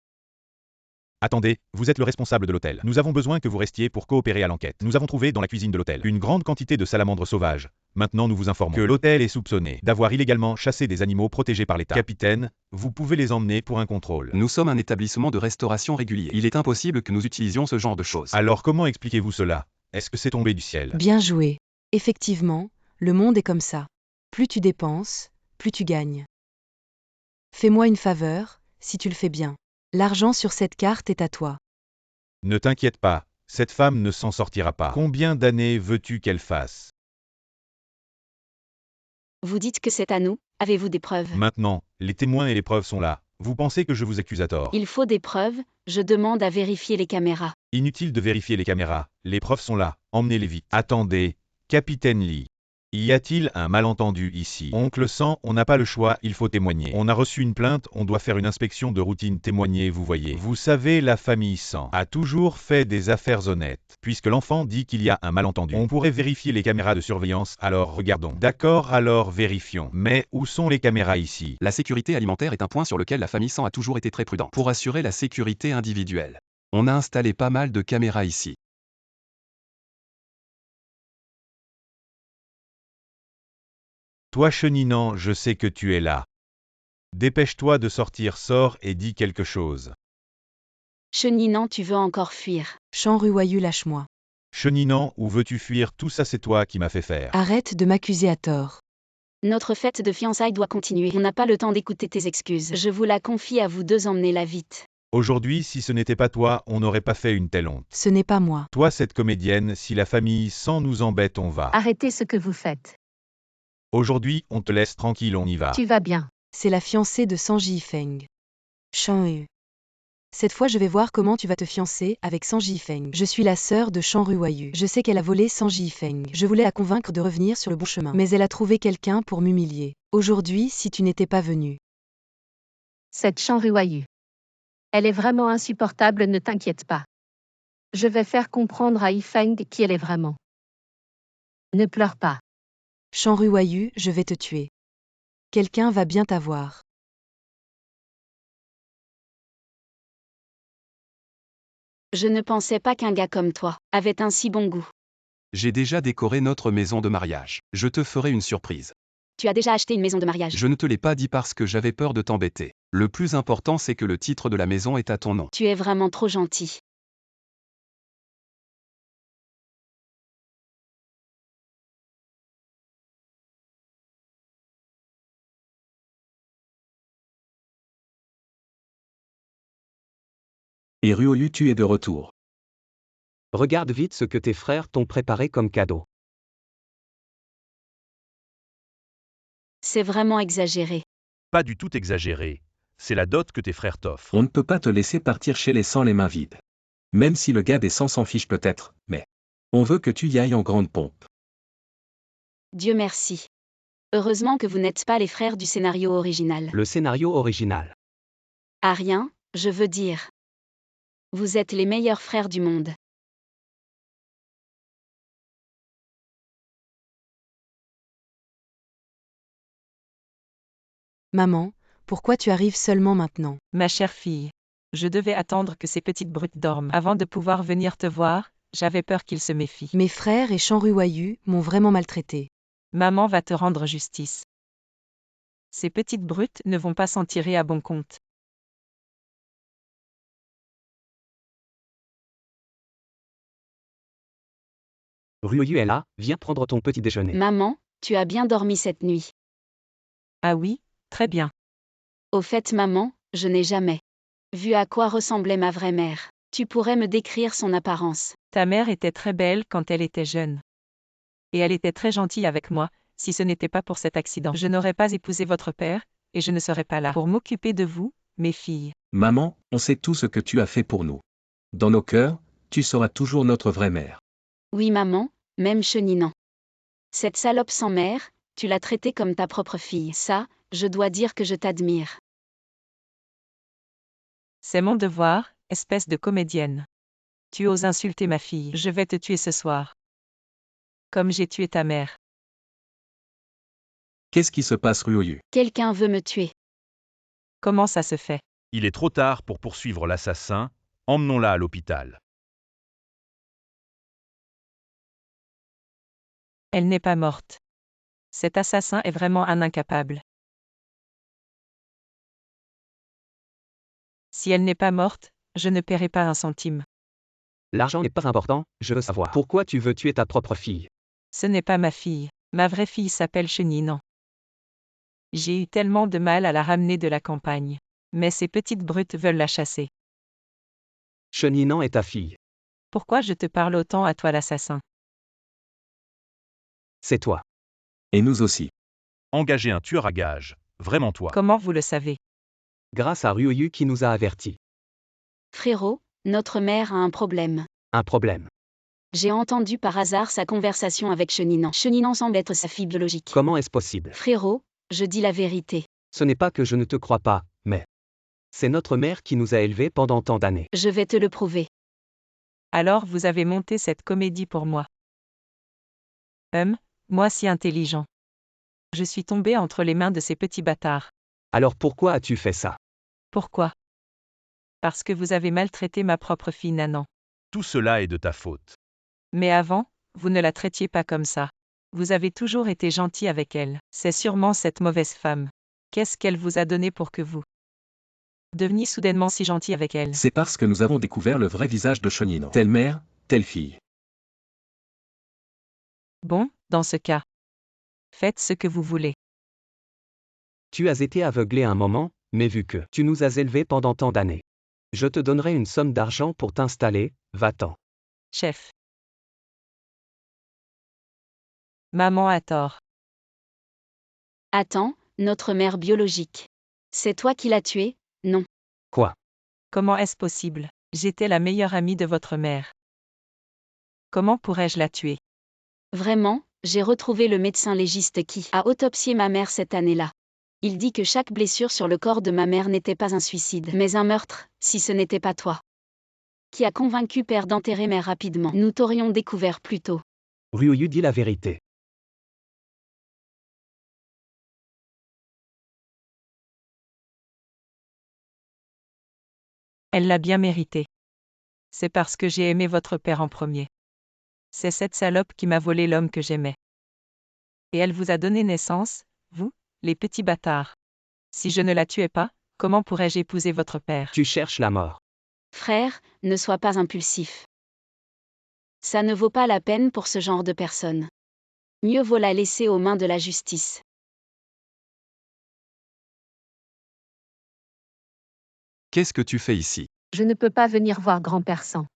Attendez, vous êtes le responsable de l'hôtel. Nous avons besoin que vous restiez pour coopérer à l'enquête. Nous avons trouvé dans la cuisine de l'hôtel une grande quantité de salamandres sauvages. Maintenant nous vous informons que l'hôtel est soupçonné d'avoir illégalement chassé des animaux protégés par l'État. Capitaine, vous pouvez les emmener pour un contrôle. Nous sommes un établissement de restauration régulier. Il est impossible que nous utilisions ce genre de choses. Alors comment expliquez-vous cela? Est-ce que c'est tombé du ciel? Bien joué. Effectivement, le monde est comme ça. Plus tu dépenses, plus tu gagnes. Fais-moi une faveur, si tu le fais bien. L'argent sur cette carte est à toi. Ne t'inquiète pas, cette femme ne s'en sortira pas. Combien d'années veux-tu qu'elle fasse? Vous dites que c'est à nous, avez-vous des preuves? Maintenant, les témoins et les preuves sont là. Vous pensez que je vous accuse à tort? Il faut des preuves, je demande à vérifier les caméras. Inutile de vérifier les caméras, les preuves sont là, emmenez-les vite. Attendez, Capitaine Lee. Y a-t-il un malentendu ici? Oncle Sang, on n'a pas le choix, il faut témoigner. On a reçu une plainte, on doit faire une inspection de routine, témoigner, vous voyez. Vous savez, la famille Sang a toujours fait des affaires honnêtes. Puisque l'enfant dit qu'il y a un malentendu, on pourrait vérifier les caméras de surveillance, alors regardons. D'accord, alors vérifions. Mais où sont les caméras ici? La sécurité alimentaire est un point sur lequel la famille Sang a toujours été très prudente. Pour assurer la sécurité individuelle, on a installé pas mal de caméras ici. Toi Cheninan, je sais que tu es là. Dépêche-toi de sortir, sors et dis quelque chose. Cheninan, tu veux encore fuir? Shen Ryoyu, lâche-moi. Cheninan, où veux-tu fuir? Tout ça c'est toi qui m'as fait faire. Arrête de m'accuser à tort. Notre fête de fiançailles doit continuer. On n'a pas le temps d'écouter tes excuses. Je vous la confie à vous deux, emmenez-la vite. Aujourd'hui, si ce n'était pas toi, on n'aurait pas fait une telle honte. Ce n'est pas moi. Toi cette comédienne, si la famille Sang nous embête, on va. Arrêtez ce que vous faites. Aujourd'hui, on te laisse tranquille, on y va. Tu vas bien. C'est la fiancée de Sanji Yifeng. Shen Ryu. Cette fois je vais voir comment tu vas te fiancer avec Sanji Yifeng. Je suis la sœur de Shen Ryoyu. Je sais qu'elle a volé Sanji Yifeng. Je voulais la convaincre de revenir sur le bon chemin. Mais elle a trouvé quelqu'un pour m'humilier. Aujourd'hui, si tu n'étais pas venu. Cette Shen Ryoyu. Elle est vraiment insupportable, ne t'inquiète pas. Je vais faire comprendre à Yifeng qui elle est vraiment. Ne pleure pas. Shen Ryoyu, je vais te tuer. Quelqu'un va bien t'avoir. Je ne pensais pas qu'un gars comme toi avait un si bon goût. J'ai déjà décoré notre maison de mariage. Je te ferai une surprise. Tu as déjà acheté une maison de mariage. Je ne te l'ai pas dit parce que j'avais peur de t'embêter. Le plus important c'est que le titre de la maison est à ton nom. Tu es vraiment trop gentil. Et Ryoyu, tu es de retour. Regarde vite ce que tes frères t'ont préparé comme cadeau. C'est vraiment exagéré. Pas du tout exagéré. C'est la dot que tes frères t'offrent. On ne peut pas te laisser partir chez les 100 les mains vides. Même si le gars des 100 s'en fiche peut-être, mais on veut que tu y ailles en grande pompe. Dieu merci. Heureusement que vous n'êtes pas les frères du scénario original. Le scénario original. Ah rien, je veux dire. Vous êtes les meilleurs frères du monde. Maman, pourquoi tu arrives seulement maintenant? Ma chère fille, je devais attendre que ces petites brutes dorment avant de pouvoir venir te voir, j'avais peur qu'ils se méfient. Mes frères et Chanruayu m'ont vraiment maltraité. Maman va te rendre justice. Ces petites brutes ne vont pas s'en tirer à bon compte. Ryoyu est là, viens prendre ton petit déjeuner. Maman, tu as bien dormi cette nuit. Ah oui, très bien. Au fait, maman, je n'ai jamais vu à quoi ressemblait ma vraie mère. Tu pourrais me décrire son apparence. Ta mère était très belle quand elle était jeune. Et elle était très gentille avec moi, si ce n'était pas pour cet accident. Je n'aurais pas épousé votre père, et je ne serais pas là pour m'occuper de vous, mes filles. Maman, on sait tout ce que tu as fait pour nous. Dans nos cœurs, tu seras toujours notre vraie mère. Oui maman, même cheninant. Cette salope sans mère, tu l'as traitée comme ta propre fille. Ça, je dois dire que je t'admire. C'est mon devoir, espèce de comédienne. Tu oses insulter ma fille. Je vais te tuer ce soir. Comme j'ai tué ta mère. Qu'est-ce qui se passe, Ryoyu? Quelqu'un veut me tuer. Comment ça se fait? Il est trop tard pour poursuivre l'assassin, emmenons-la à l'hôpital. Elle n'est pas morte. Cet assassin est vraiment un incapable. Si elle n'est pas morte, je ne paierai pas un centime. L'argent n'est pas important, je veux savoir. Pourquoi tu veux tuer ta propre fille? Ce n'est pas ma fille. Ma vraie fille s'appelle Cheninan. J'ai eu tellement de mal à la ramener de la campagne. Mais ces petites brutes veulent la chasser. Cheninan est ta fille. Pourquoi je te parle autant à toi l'assassin? C'est toi. Et nous aussi. Engager un tueur à gages, vraiment toi. Comment vous le savez? Grâce à Ryoyu qui nous a avertis. Frérot, notre mère a un problème. Un problème. J'ai entendu par hasard sa conversation avec Cheninan. Cheninan semble être sa fille biologique. Comment est-ce possible? Frérot, je dis la vérité. Ce n'est pas que je ne te crois pas, mais c'est notre mère qui nous a élevés pendant tant d'années. Je vais te le prouver. Alors vous avez monté cette comédie pour moi. Moi si intelligent. Je suis tombé entre les mains de ces petits bâtards. Alors pourquoi as-tu fait ça? Pourquoi? Parce que vous avez maltraité ma propre fille Nanan. Tout cela est de ta faute. Mais avant, vous ne la traitiez pas comme ça. Vous avez toujours été gentil avec elle. C'est sûrement cette mauvaise femme. Qu'est-ce qu'elle vous a donné pour que vous deveniez soudainement si gentil avec elle? C'est parce que nous avons découvert le vrai visage de Cheninan. Telle mère, telle fille. Bon, dans ce cas, faites ce que vous voulez. Tu as été aveuglé un moment, mais vu que tu nous as élevés pendant tant d'années, je te donnerai une somme d'argent pour t'installer, va-t'en. Chef. Maman a tort. Attends, notre mère biologique. C'est toi qui l'as tuée, non? Quoi? Comment est-ce possible? J'étais la meilleure amie de votre mère. Comment pourrais-je la tuer? Vraiment, j'ai retrouvé le médecin légiste qui a autopsié ma mère cette année-là. Il dit que chaque blessure sur le corps de ma mère n'était pas un suicide, mais un meurtre, si ce n'était pas toi. Qui a convaincu père d'enterrer mère rapidement. Nous t'aurions découvert plus tôt. Ryoyu dit la vérité. Elle l'a bien mérité. C'est parce que j'ai aimé votre père en premier. C'est cette salope qui m'a volé l'homme que j'aimais. Et elle vous a donné naissance, vous, les petits bâtards. Si je ne la tuais pas, comment pourrais-je épouser votre père? Tu cherches la mort. Frère, ne sois pas impulsif. Ça ne vaut pas la peine pour ce genre de personne. Mieux vaut la laisser aux mains de la justice. Qu'est-ce que tu fais ici? Je ne peux pas venir voir grand-père sans.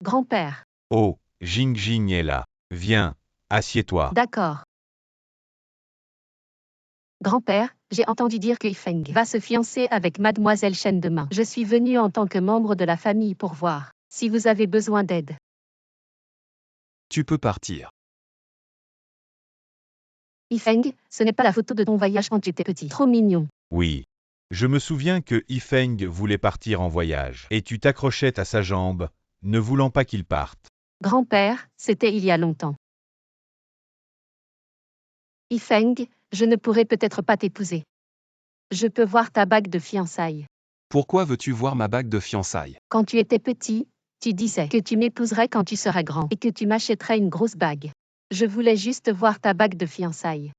Grand-père. Oh, Jing Jing est là. Viens, assieds-toi. D'accord. Grand-père, j'ai entendu dire que Yifeng va se fiancer avec mademoiselle Shen demain. Je suis venu en tant que membre de la famille pour voir si vous avez besoin d'aide. Tu peux partir. Yifeng, ce n'est pas la photo de ton voyage quand j'étais petit. Trop mignon. Oui. Je me souviens que Yifeng voulait partir en voyage. Et tu t'accrochais à sa jambe, ne voulant pas qu'il parte. Grand-père, c'était il y a longtemps. Yifeng, je ne pourrai peut-être pas t'épouser. Je peux voir ta bague de fiançailles. Pourquoi veux-tu voir ma bague de fiançailles? Quand tu étais petit, tu disais que tu m'épouserais quand tu serais grand et que tu m'achèterais une grosse bague. Je voulais juste voir ta bague de fiançailles.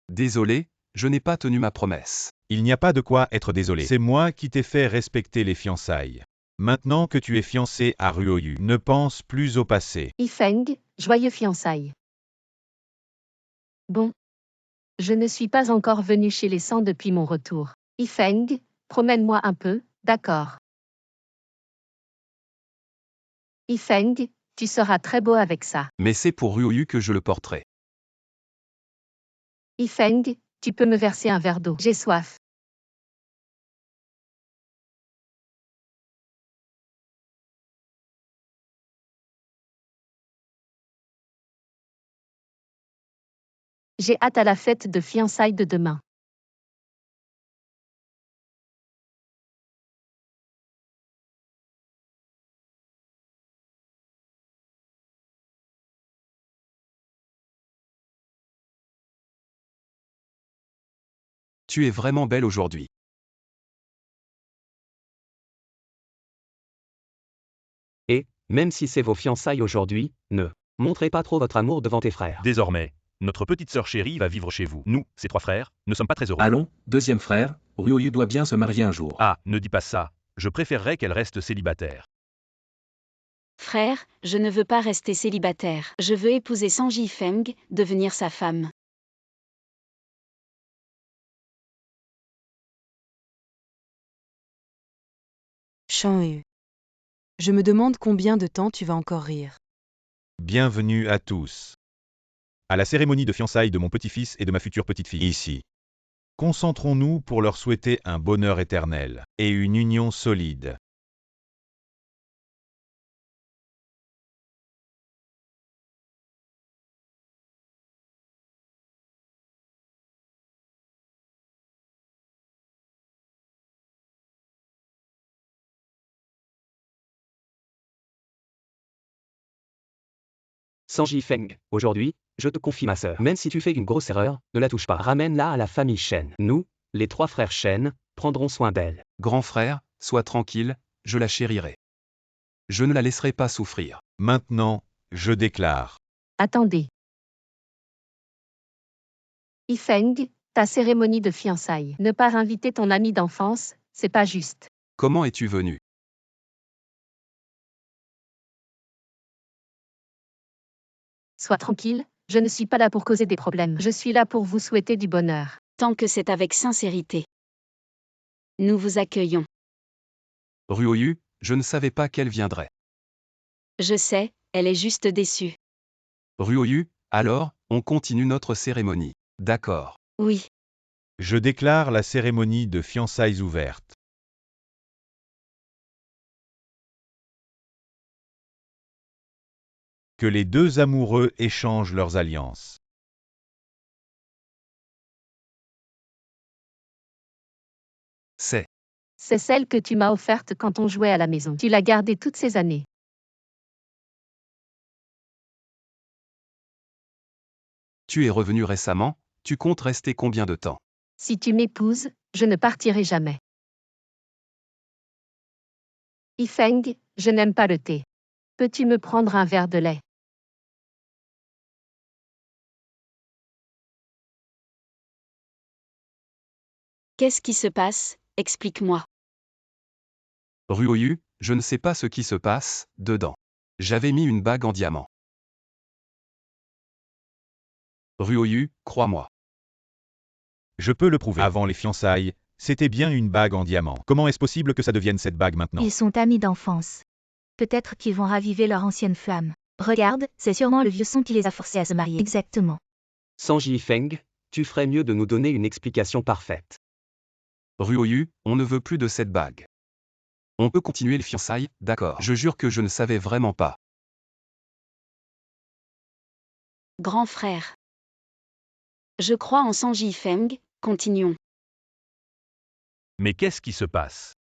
Désolé, je n'ai pas tenu ma promesse. Il n'y a pas de quoi être désolé. C'est moi qui t'ai fait respecter les fiançailles. Maintenant que tu es fiancé à Ruoyu, ne pense plus au passé. Yifeng, joyeux fiançailles. Bon. Je ne suis pas encore venu chez les Sangs depuis mon retour. Yifeng, promène-moi un peu, d'accord. Yifeng, tu seras très beau avec ça. Mais c'est pour Ruoyu que je le porterai. Yifeng, tu peux me verser un verre d'eau. J'ai soif. J'ai hâte à la fête de fiançailles de demain. Tu es vraiment belle aujourd'hui. Et, même si c'est vos fiançailles aujourd'hui, ne montrez pas trop votre amour devant tes frères. Désormais, notre petite sœur chérie va vivre chez vous. Nous, ses 3 frères, ne sommes pas très heureux. Allons, deuxième frère, Ryoyu doit bien se marier un jour. Ah, ne dis pas ça. Je préférerais qu'elle reste célibataire. Frère, je ne veux pas rester célibataire. Je veux épouser Sanji Feng, devenir sa femme. Shan-yu. Je me demande combien de temps tu vas encore rire. Bienvenue à tous. À la cérémonie de fiançailles de mon petit-fils et de ma future petite-fille. Ici. Concentrons-nous pour leur souhaiter un bonheur éternel et une union solide. Sanji Feng, aujourd'hui, je te confie ma sœur. Même si tu fais une grosse erreur, ne la touche pas. Ramène-la à la famille Shen. Nous, les 3 frères Shen, prendrons soin d'elle. Grand frère, sois tranquille, je la chérirai. Je ne la laisserai pas souffrir. Maintenant, je déclare. Attendez. Yifeng, ta cérémonie de fiançailles. Ne pas inviter ton ami d'enfance, c'est pas juste. Comment es-tu venu? Sois tranquille, je ne suis pas là pour causer des problèmes. Je suis là pour vous souhaiter du bonheur. Tant que c'est avec sincérité. Nous vous accueillons. Ruoyu, je ne savais pas qu'elle viendrait. Je sais, elle est juste déçue. Ruoyu, alors, on continue notre cérémonie. D'accord. Oui. Je déclare la cérémonie de fiançailles ouverte. Que les deux amoureux échangent leurs alliances. C'est celle que tu m'as offerte quand on jouait à la maison. Tu l'as gardée toutes ces années. Tu es revenu récemment, tu comptes rester combien de temps? Si tu m'épouses, je ne partirai jamais. Yifeng, je n'aime pas le thé. Peux-tu me prendre un verre de lait? Qu'est-ce qui se passe? Explique-moi. Ruoyu, je ne sais pas ce qui se passe, dedans. J'avais mis une bague en diamant. Ruoyu, crois-moi. Je peux le prouver. Avant les fiançailles, c'était bien une bague en diamant. Comment est-ce possible que ça devienne cette bague maintenant? Ils sont amis d'enfance. Peut-être qu'ils vont raviver leur ancienne flamme. Regarde, c'est sûrement le vieux son qui les a forcés à se marier. Exactement. Sang Yifeng, tu ferais mieux de nous donner une explication parfaite. Ruoyu, on ne veut plus de cette bague. On peut continuer les fiançailles, d'accord. Je jure que je ne savais vraiment pas. Grand frère. Je crois en Sang Yifeng, continuons. Mais qu'est-ce qui se passe?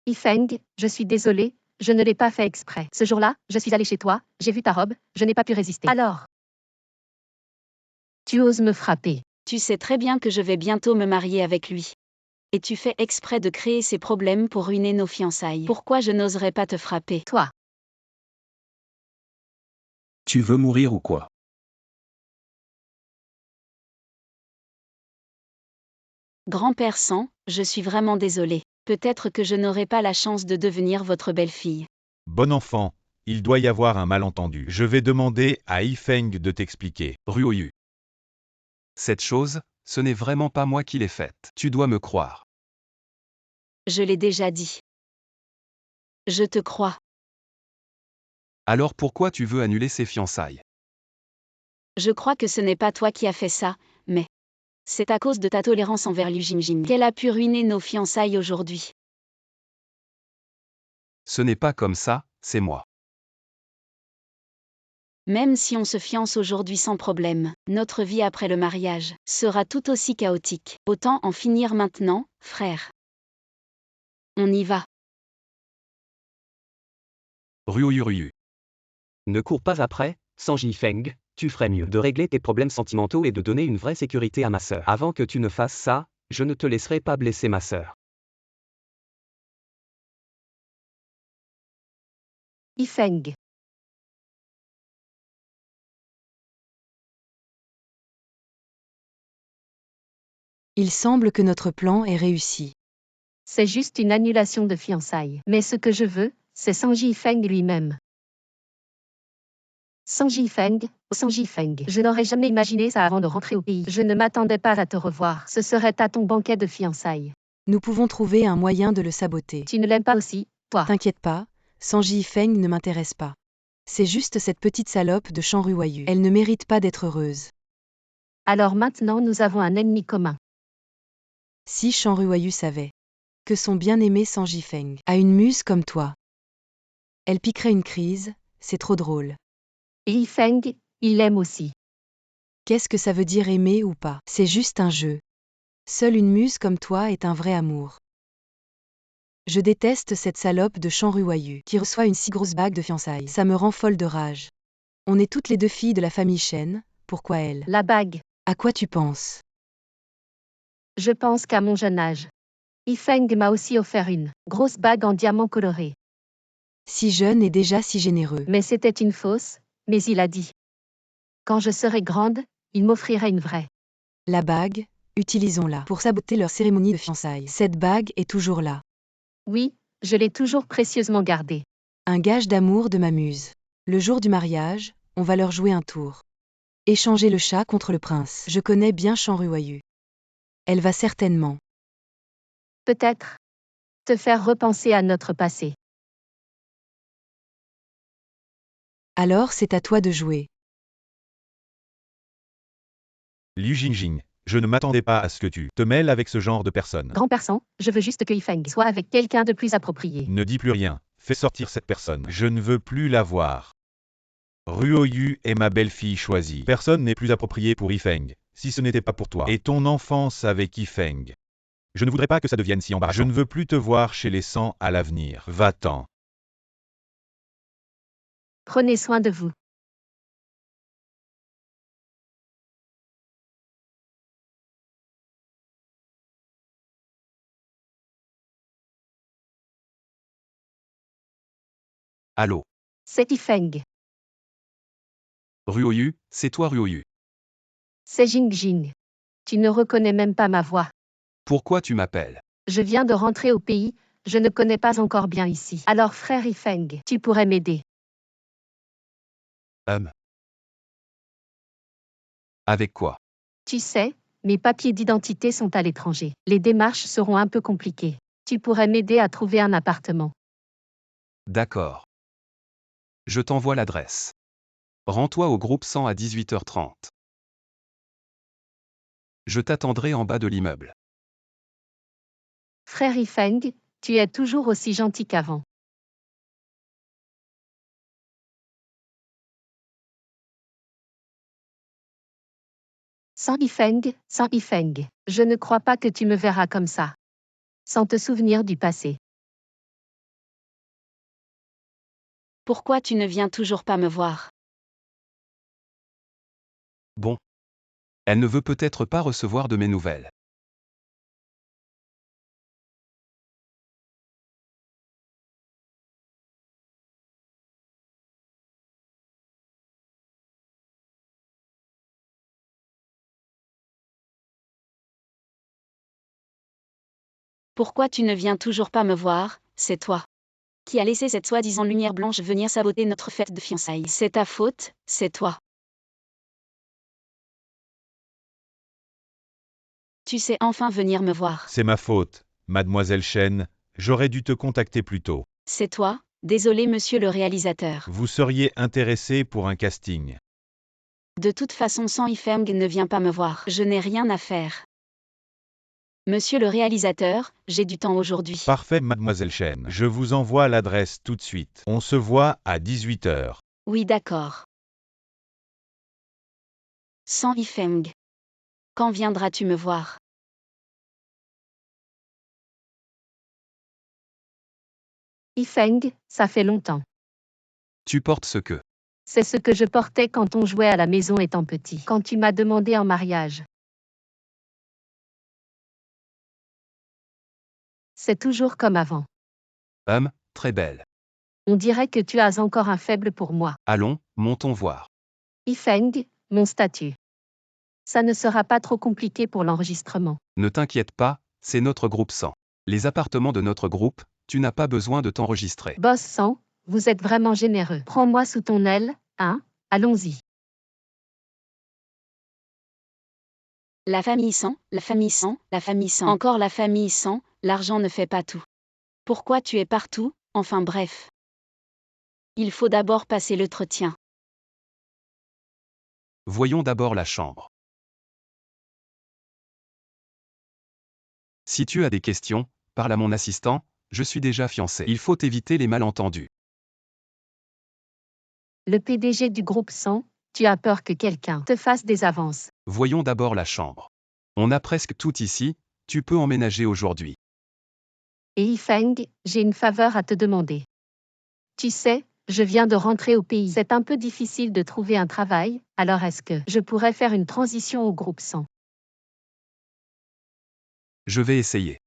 Yifeng, je suis désolée, je ne l'ai pas fait exprès. Ce jour-là, je suis allée chez toi, j'ai vu ta robe, je n'ai pas pu résister. Alors, tu oses me frapper. Tu sais très bien que je vais bientôt me marier avec lui. Et tu fais exprès de créer ces problèmes pour ruiner nos fiançailles. Pourquoi je n'oserais pas te frapper? Toi, Tu veux mourir ou quoi? Grand-père Sang, je suis vraiment désolée. Peut-être que je n'aurai pas la chance de devenir votre belle-fille. Bon enfant, il doit y avoir un malentendu. Je vais demander à Yifeng de t'expliquer. Ruoyu. Cette chose, ce n'est vraiment pas moi qui l'ai faite. Tu dois me croire. Je l'ai déjà dit. Je te crois. Alors pourquoi tu veux annuler ces fiançailles? Je crois que ce n'est pas toi qui as fait ça, mais c'est à cause de ta tolérance envers Liu Jingjing qu'elle a pu ruiner nos fiançailles aujourd'hui. Ce n'est pas comme ça, c'est moi. Même si on se fiance aujourd'hui sans problème, notre vie après le mariage sera tout aussi chaotique. Autant en finir maintenant, frère. On y va. Ruoyu. Ne cours pas après, Sang Yifeng, tu ferais mieux de régler tes problèmes sentimentaux et de donner une vraie sécurité à ma sœur. Avant que tu ne fasses ça, je ne te laisserai pas blesser ma sœur. Yifeng. Il semble que notre plan ait réussi. C'est juste une annulation de fiançailles. Mais ce que je veux, c'est Sang Yifeng lui-même. Sang Yifeng, Sang Yifeng. Je n'aurais jamais imaginé ça avant de rentrer au pays. Je ne m'attendais pas à te revoir. Ce serait à ton banquet de fiançailles. Nous pouvons trouver un moyen de le saboter. Tu ne l'aimes pas aussi, toi? T'inquiète pas, Sang Yifeng ne m'intéresse pas. C'est juste cette petite salope de Shan Ruoyu. Elle ne mérite pas d'être heureuse. Alors maintenant nous avons un ennemi commun. Si Shan Ruoyu savait que son bien-aimé Sang Yifeng a une muse comme toi, elle piquerait une crise, c'est trop drôle. Et Yifeng, il aime aussi. Qu'est-ce que ça veut dire aimer ou pas? C'est juste un jeu. Seule une muse comme toi est un vrai amour. Je déteste cette salope de Shan Ruoyu qui reçoit une si grosse bague de fiançailles. Ça me rend folle de rage. On est toutes les deux filles de la famille Shen, pourquoi elle? La bague. À quoi tu penses? Je pense qu'à mon jeune âge. Yifeng m'a aussi offert une grosse bague en diamant coloré. Si jeune et déjà si généreux. Mais c'était une fausse, mais il a dit. Quand je serai grande, il m'offrirait une vraie. La bague, utilisons-la pour saboter leur cérémonie de fiançailles. Cette bague est toujours là. Oui, je l'ai toujours précieusement gardée. Un gage d'amour de ma muse. Le jour du mariage, on va leur jouer un tour. Échanger le chat contre le prince. Je connais bien Shan Ruoyu. Elle va certainement. Peut-être. Te faire repenser à notre passé. Alors c'est à toi de jouer. Liu Jingjing, je ne m'attendais pas à ce que tu te mêles avec ce genre de personne. Grand-père Sang, je veux juste que Yifeng soit avec quelqu'un de plus approprié. Ne dis plus rien, fais sortir cette personne. Je ne veux plus la voir. Ruoyu est ma belle-fille choisie. Personne n'est plus approprié pour Yifeng, si ce n'était pas pour toi. Et ton enfance avec Yifeng. Je ne voudrais pas que ça devienne si embarrassant. Je ne veux plus te voir chez les 100 à l'avenir. Va-t'en. Prenez soin de vous. Allô? C'est Yifeng. Ruoyu, c'est toi Ruoyu. C'est Jingjing. Tu ne reconnais même pas ma voix. Pourquoi tu m'appelles? Je viens de rentrer au pays, je ne connais pas encore bien ici. Alors frère Yifeng, tu pourrais m'aider. Avec quoi? Tu sais, mes papiers d'identité sont à l'étranger. Les démarches seront un peu compliquées. Tu pourrais m'aider à trouver un appartement. D'accord. Je t'envoie l'adresse. Rends-toi au groupe 100 à 18h30. Je t'attendrai en bas de l'immeuble. Frère Yifeng, tu es toujours aussi gentil qu'avant. Sans Yifeng, je ne crois pas que tu me verras comme ça. Sans te souvenir du passé. Pourquoi tu ne viens toujours pas me voir? Bon. Elle ne veut peut-être pas recevoir de mes nouvelles. Pourquoi tu ne viens toujours pas me voir? C'est toi qui as laissé cette soi-disant lumière blanche venir saboter notre fête de fiançailles. C'est ta faute, c'est toi. Tu sais enfin venir me voir. C'est ma faute, mademoiselle Chen, j'aurais dû te contacter plus tôt. C'est toi, désolé monsieur le réalisateur. Vous seriez intéressé pour un casting. De toute façon Sang Yifeng ne vient pas me voir. Je n'ai rien à faire. Monsieur le réalisateur, j'ai du temps aujourd'hui. Parfait mademoiselle Chen, je vous envoie l'adresse tout de suite. On se voit à 18h. Oui d'accord. Sang Yifeng. Quand viendras-tu me voir? Yifeng, ça fait longtemps. Tu portes ce que? C'est ce que je portais quand on jouait à la maison étant petit. Quand tu m'as demandé en mariage. C'est toujours comme avant. Très belle. On dirait que tu as encore un faible pour moi. Allons, montons voir. Yifeng, mon statut. Ça ne sera pas trop compliqué pour l'enregistrement. Ne t'inquiète pas, c'est notre groupe 100. Les appartements de notre groupe, tu n'as pas besoin de t'enregistrer. Boss 100, vous êtes vraiment généreux. Prends-moi sous ton aile, hein? Allons-y. La famille 100, la famille 100, la famille 100. Encore la famille 100, l'argent ne fait pas tout. Pourquoi tu es partout? Enfin bref. Il faut d'abord passer l'entretien. Voyons d'abord la chambre. Si tu as des questions, parle à mon assistant, je suis déjà fiancé. Il faut éviter les malentendus. Le PDG du groupe 100, tu as peur que quelqu'un te fasse des avances. Voyons d'abord la chambre. On a presque tout ici, tu peux emménager aujourd'hui. Et Yifeng, j'ai une faveur à te demander. Tu sais, je viens de rentrer au pays. C'est un peu difficile de trouver un travail, alors est-ce que je pourrais faire une transition au groupe 100? Je vais essayer.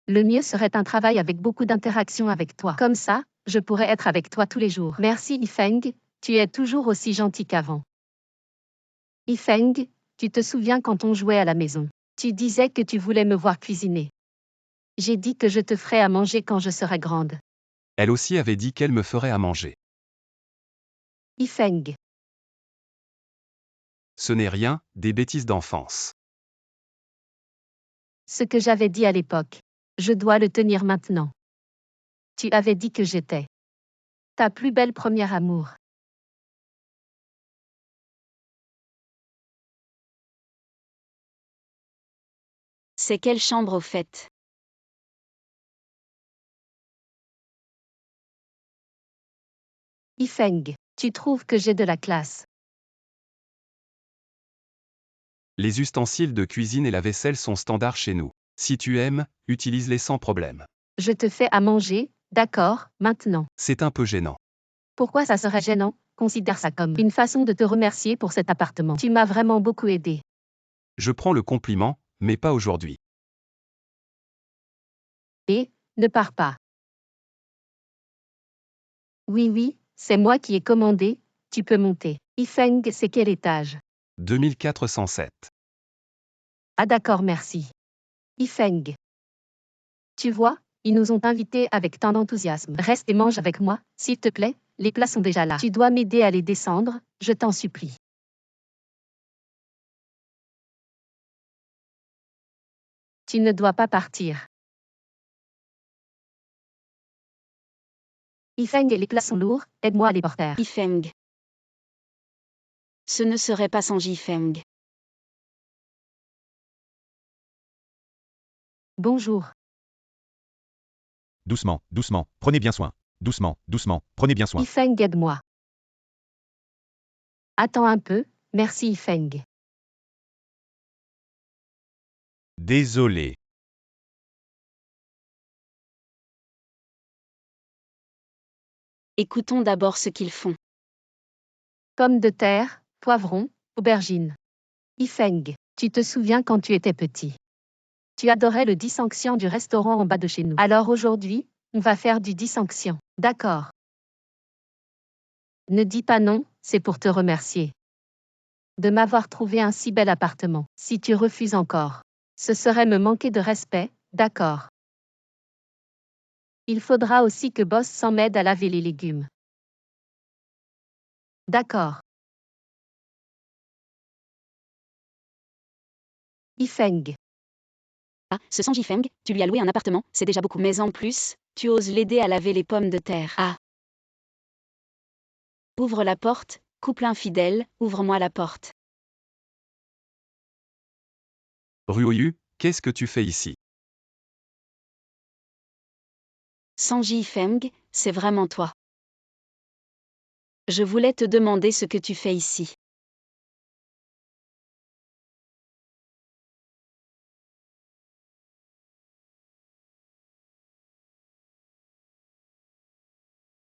Le mieux serait un travail avec beaucoup d'interactions avec toi. Comme ça, je pourrais être avec toi tous les jours. Merci Yifeng, tu es toujours aussi gentil qu'avant. Yifeng, tu te souviens quand on jouait à la maison? Tu disais que tu voulais me voir cuisiner. J'ai dit que je te ferais à manger quand je serai grande. Elle aussi avait dit qu'elle me ferait à manger. Yifeng. Ce n'est rien, des bêtises d'enfance. Ce que j'avais dit à l'époque. Je dois le tenir maintenant. Tu avais dit que j'étais ta plus belle première amour. C'est quelle chambre au fait? Yifeng, tu trouves que j'ai de la classe? Les ustensiles de cuisine et la vaisselle sont standards chez nous. Si tu aimes, utilise-les sans problème. Je te fais à manger, d'accord, maintenant. C'est un peu gênant. Pourquoi ça serait gênant? Considère ça comme une façon de te remercier pour cet appartement. Tu m'as vraiment beaucoup aidé. Je prends le compliment, mais pas aujourd'hui. Et, ne pars pas. Oui, c'est moi qui ai commandé, tu peux monter. Yifeng, c'est quel étage? 2407. Ah d'accord, merci. Yifeng. Tu vois, Ils nous ont invités avec tant d'enthousiasme. Reste et mange avec moi, s'il te plaît, les plats sont déjà là. Tu dois m'aider à les descendre, je t'en supplie. Tu ne dois pas partir. Yifeng et les plats sont lourds, aide-moi à les porter. Yifeng. Ce ne serait pas sans Yifeng. Bonjour. Doucement, doucement, prenez bien soin. Doucement, doucement, prenez bien soin. Yifeng, aide-moi. Attends un peu, merci Yifeng. Désolé. Écoutons d'abord ce qu'ils font. Pommes de terre, poivrons, aubergines. Yifeng, tu te souviens quand tu étais petit? Tu adorais le dissanxian du restaurant en bas de chez nous. Alors aujourd'hui, on va faire du dissanxian. D'accord. Ne dis pas non, c'est pour te remercier. De m'avoir trouvé un si bel appartement. Si tu refuses encore, ce serait me manquer de respect, d'accord. Il faudra aussi que Boss s'en m'aide à laver les légumes. D'accord. Yifeng. Ah, ce sang Yifeng, tu lui as loué un appartement, c'est déjà beaucoup. Mais en plus, tu oses l'aider à laver les pommes de terre. Ah. Ouvre la porte, couple infidèle, ouvre-moi la porte. Ruoyu, qu'est-ce que tu fais ici? Sanji Yifeng, c'est vraiment toi. Je voulais te demander ce que tu fais ici.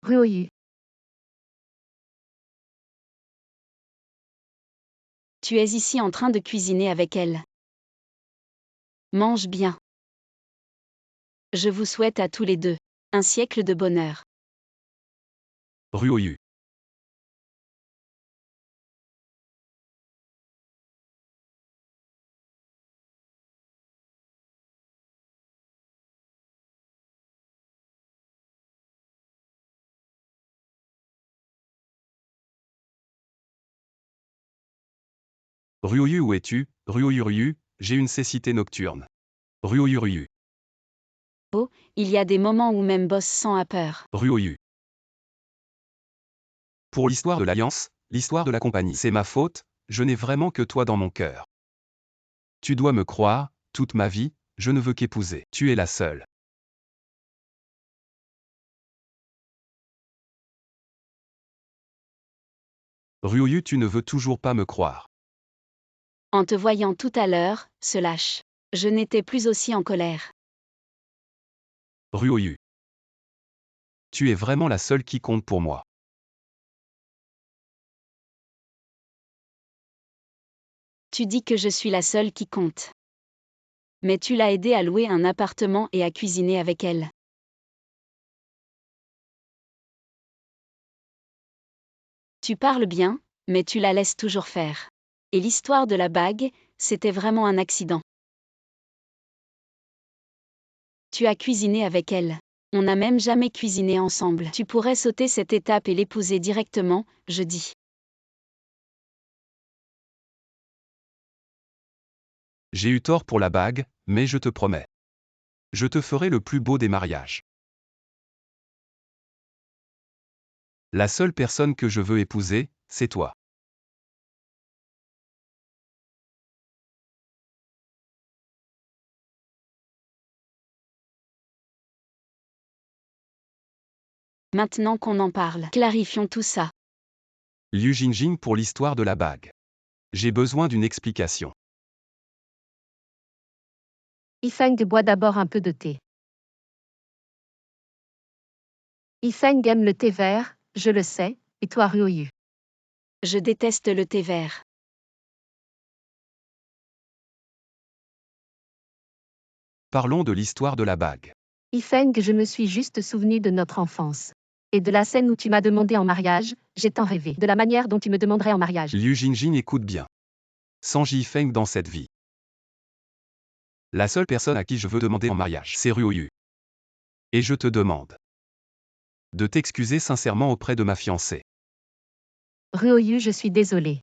Ruoyu. Tu es ici en train de cuisiner avec elle. Mange bien. Je vous souhaite à tous les deux un siècle de bonheur. Ruoyu. Ruoyu, où es-tu? Ruoyu, j'ai une cécité nocturne. Ruoyu. Oh, il y a des moments où même Boss Sang a peur. Ruoyu. Pour l'histoire de l'Alliance, l'histoire de la compagnie, c'est ma faute, je n'ai vraiment que toi dans mon cœur. Tu dois me croire, toute ma vie, je ne veux qu'épouser. Tu es la seule. Ruoyu, tu ne veux toujours pas me croire. En te voyant tout à l'heure, se lâche. Je n'étais plus aussi en colère. Ruoyu. Tu es vraiment la seule qui compte pour moi. Tu dis que je suis la seule qui compte. Mais tu l'as aidée à louer un appartement et à cuisiner avec elle. Tu parles bien, mais tu la laisses toujours faire. Et l'histoire de la bague, c'était vraiment un accident. Tu as cuisiné avec elle. On n'a même jamais cuisiné ensemble. Tu pourrais sauter cette étape et l'épouser directement, je dis. J'ai eu tort pour la bague, mais je te promets. Je te ferai le plus beau des mariages. La seule personne que je veux épouser, c'est toi. Maintenant qu'on en parle, clarifions tout ça. Liu Jingjing pour l'histoire de la bague. J'ai besoin d'une explication. Yifeng boit d'abord un peu de thé. Yifeng aime le thé vert, je le sais, et toi Ruoyu? Je déteste le thé vert. Parlons de l'histoire de la bague. Yifeng, je me suis juste souvenu de notre enfance. Et de la scène où tu m'as demandé en mariage, j'ai tant rêvé. De la manière dont tu me demanderais en mariage. Liu Jingjing, écoute bien. Sanji Yifeng dans cette vie. La seule personne à qui je veux demander en mariage, c'est Ruoyu. Et je te demande de t'excuser sincèrement auprès de ma fiancée. Ryoyu, je suis désolée.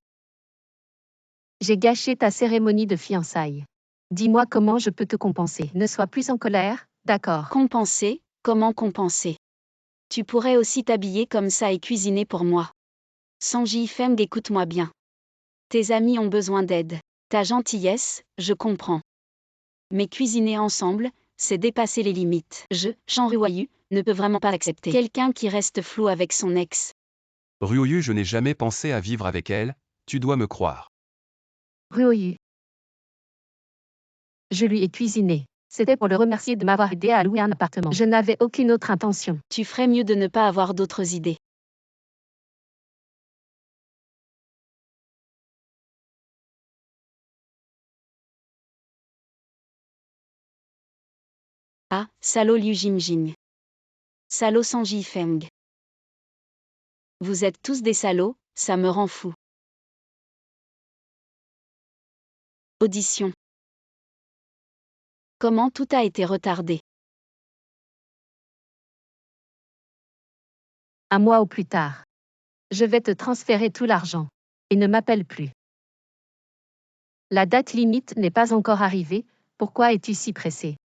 J'ai gâché ta cérémonie de fiançailles. Dis-moi comment je peux te compenser. Ne sois plus en colère, d'accord? Compenser? Comment compenser? Tu pourrais aussi t'habiller comme ça et cuisiner pour moi. Sanji Feng, écoute-moi bien. Tes amis ont besoin d'aide. Ta gentillesse, je comprends. Mais cuisiner ensemble, c'est dépasser les limites. Jean Ryoyu, ne peux vraiment pas accepter. Quelqu'un qui reste flou avec son ex. Ryoyu, je n'ai jamais pensé à vivre avec elle, tu dois me croire. Ryoyu. Je lui ai cuisiné. C'était pour le remercier de m'avoir aidé à louer un appartement. Je n'avais aucune autre intention. Tu ferais mieux de ne pas avoir d'autres idées. Ah, salaud Liu Jingjing. Salaud Sanji Feng. Vous êtes tous des salauds, ça me rend fou. Audition. Comment tout a été retardé? Un mois au plus tard. Je vais te transférer tout l'argent. Et ne m'appelle plus. La date limite n'est pas encore arrivée, pourquoi es-tu si pressé?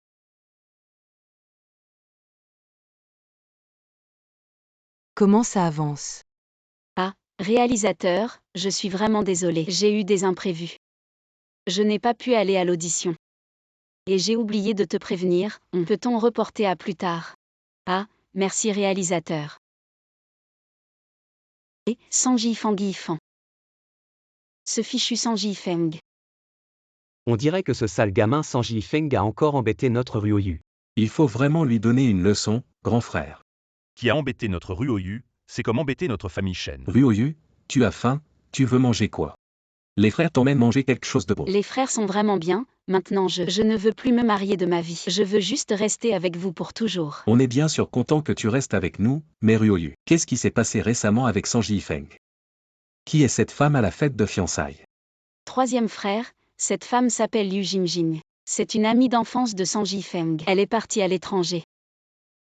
Comment ça avance? Ah, réalisateur, je suis vraiment désolé. J'ai eu des imprévus. Je n'ai pas pu aller à l'audition. Et j'ai oublié de te prévenir, peut-on reporter à plus tard? Ah, merci réalisateur. Et, Sanji Feng Yifan. Ce fichu Sanji Feng. On dirait que ce sale gamin Sanji Feng a encore embêté notre Ryoyu. Il faut vraiment lui donner une leçon, grand frère. Qui a embêté notre Ryoyu, c'est comme embêter notre famille Shen. Ryoyu, tu as faim, tu veux manger quoi? Les frères t'emmènent manger quelque chose de bon. Les frères sont vraiment bien, maintenant je ne veux plus me marier de ma vie. Je veux juste rester avec vous pour toujours. On est bien sûr content que tu restes avec nous, mais Ryoyu, qu'est-ce qui s'est passé récemment avec Sanji Feng? Qui est cette femme à la fête de fiançailles? Troisième frère, cette femme s'appelle Liu Jingjing. C'est une amie d'enfance de Sanji Feng. Elle est partie à l'étranger.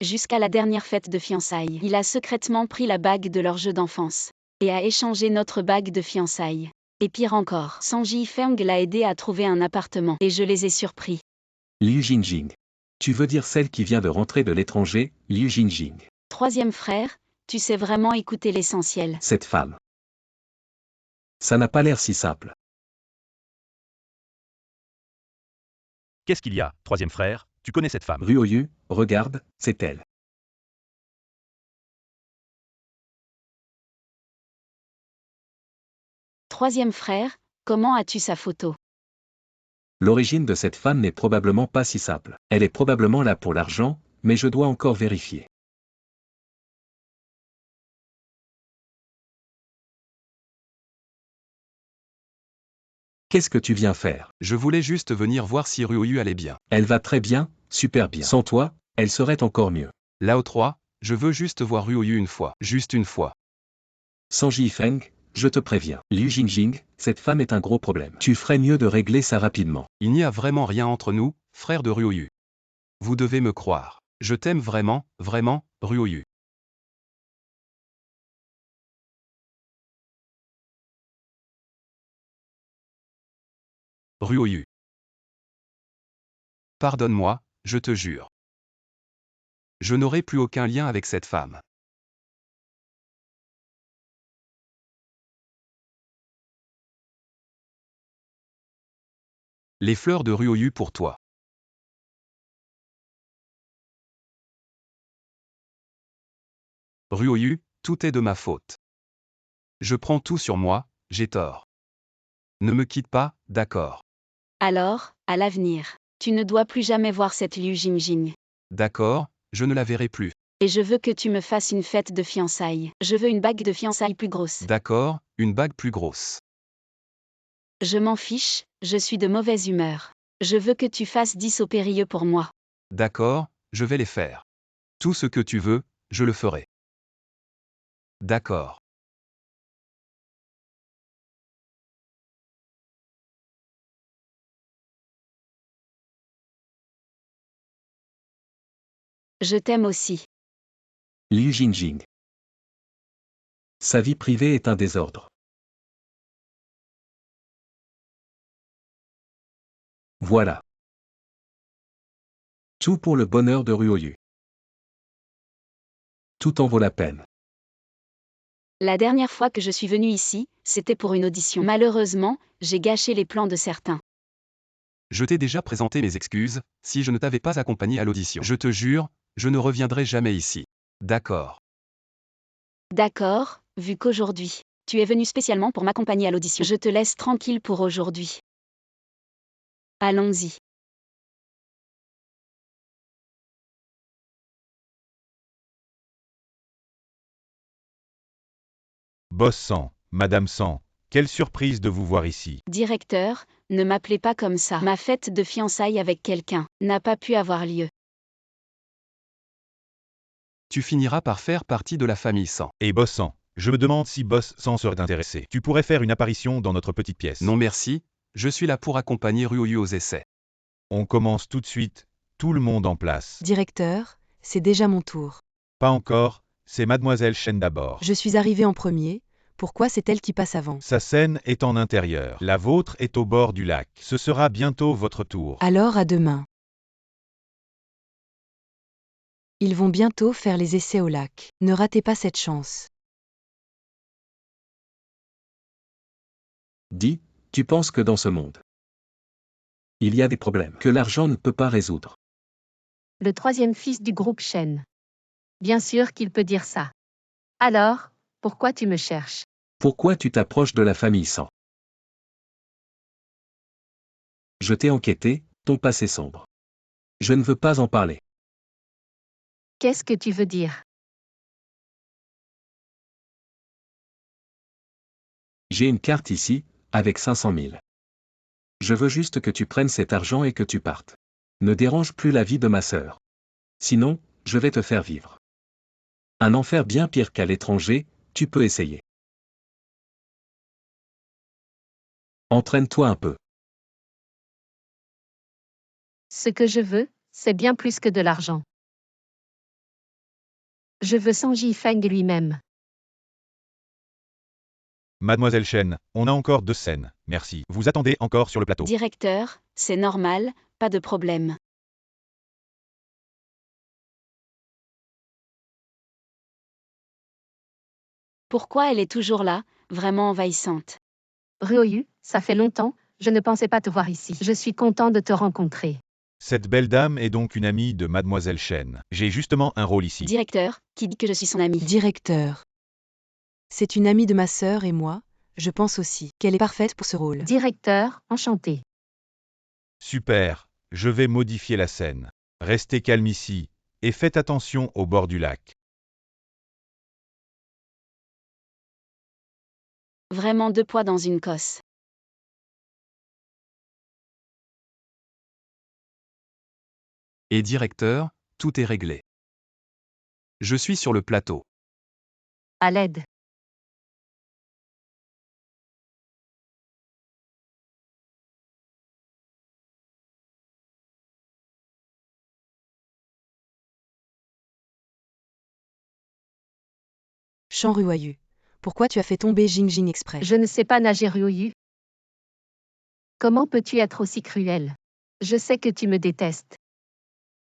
Jusqu'à la dernière fête de fiançailles, il a secrètement pris la bague de leur jeu d'enfance. Et a échangé notre bague de fiançailles. Et pire encore, Sanji Feng l'a aidé à trouver un appartement. Et je les ai surpris. Liu Jingjing. Tu veux dire celle qui vient de rentrer de l'étranger, Liu Jingjing. Troisième frère, tu sais vraiment écouter l'essentiel. Cette femme. Ça n'a pas l'air si simple. Qu'est-ce qu'il y a, troisième frère? Tu connais cette femme? Ryoyu, regarde, c'est elle. Troisième frère, comment as-tu sa photo? L'origine de cette femme n'est probablement pas si simple. Elle est probablement là pour l'argent, mais je dois encore vérifier. Qu'est-ce que tu viens faire? Je voulais juste venir voir si Ryoyu allait bien. Elle va très bien, super bien. Sans toi, elle serait encore mieux. Lao 3, je veux juste voir Ryoyu une fois. Juste une fois. Sanji Feng, je te préviens. Liu Jingjing, cette femme est un gros problème. Tu ferais mieux de régler ça rapidement. Il n'y a vraiment rien entre nous, frère de Ryoyu. Vous devez me croire. Je t'aime vraiment, vraiment, Ryoyu. Ryoyu. Pardonne-moi, je te jure. Je n'aurai plus aucun lien avec cette femme. Les fleurs de Ryoyu pour toi. Ryoyu, tout est de ma faute. Je prends tout sur moi, j'ai tort. Ne me quitte pas, d'accord. Alors, à l'avenir, tu ne dois plus jamais voir cette Liu Jingjing. D'accord, je ne la verrai plus. Et je veux que tu me fasses une fête de fiançailles. Je veux une bague de fiançailles plus grosse. D'accord, une bague plus grosse. Je m'en fiche, je suis de mauvaise humeur. Je veux que tu fasses 10 au périlleux pour moi. D'accord, je vais les faire. Tout ce que tu veux, je le ferai. D'accord. Je t'aime aussi. Liu Jingjing. Sa vie privée est un désordre. Voilà. Tout pour le bonheur de Ruoyu. Tout en vaut la peine. La dernière fois que je suis venue ici, c'était pour une audition. Malheureusement, j'ai gâché les plans de certains. Je t'ai déjà présenté mes excuses, si je ne t'avais pas accompagné à l'audition. Je te jure, je ne reviendrai jamais ici. D'accord. D'accord, vu qu'aujourd'hui, tu es venu spécialement pour m'accompagner à l'audition. Je te laisse tranquille pour aujourd'hui. Allons-y. Boss San, Madame San, quelle surprise de vous voir ici. Directeur, ne m'appelez pas comme ça. Ma fête de fiançailles avec quelqu'un n'a pas pu avoir lieu. Tu finiras par faire partie de la famille San. Et Boss San, je me demande si Boss San serait intéressé. Tu pourrais faire une apparition dans notre petite pièce. Non merci, je suis là pour accompagner Ruoyu aux essais. On commence tout de suite, tout le monde en place. Directeur, c'est déjà mon tour. Pas encore, c'est Mademoiselle Shen d'abord. Je suis arrivée en premier, pourquoi c'est elle qui passe avant? Sa scène est en intérieur. La vôtre est au bord du lac. Ce sera bientôt votre tour. Alors à demain. Ils vont bientôt faire les essais au lac. Ne ratez pas cette chance. Dis, tu penses que dans ce monde, il y a des problèmes que l'argent ne peut pas résoudre. Le troisième fils du groupe Shen. Bien sûr qu'il peut dire ça. Alors, pourquoi tu me cherches? Pourquoi tu t'approches de la famille San? Je t'ai enquêté, ton passé sombre. Je ne veux pas en parler. Qu'est-ce que tu veux dire? J'ai une carte ici, avec 500 000. Je veux juste que tu prennes cet argent et que tu partes. Ne dérange plus la vie de ma sœur. Sinon, je vais te faire vivre un enfer bien pire qu'à l'étranger, tu peux essayer. Entraîne-toi un peu. Ce que je veux, c'est bien plus que de l'argent. Je veux San Jifeng lui-même. Mademoiselle Shen, on a encore 2 scènes, merci. Vous attendez encore sur le plateau. Directeur, c'est normal, pas de problème. Pourquoi elle est toujours là, vraiment envahissante? Ruoyu, ça fait longtemps, je ne pensais pas te voir ici. Je suis content de te rencontrer. Cette belle dame est donc une amie de Mademoiselle Shen. J'ai justement un rôle ici. Directeur, qui dit que je suis son ami? Directeur. C'est une amie de ma sœur et moi, je pense aussi qu'elle est parfaite pour ce rôle. Directeur, enchanté. Super, je vais modifier la scène. Restez calme ici, et faites attention au bord du lac. Vraiment 2 poids dans une cosse. Et directeur, tout est réglé. Je suis sur le plateau. À l'aide. Chan Ruoyu. Pourquoi tu as fait tomber Jingjing exprès? Je ne sais pas nager Ruoyu. Comment peux-tu être aussi cruel? Je sais que tu me détestes.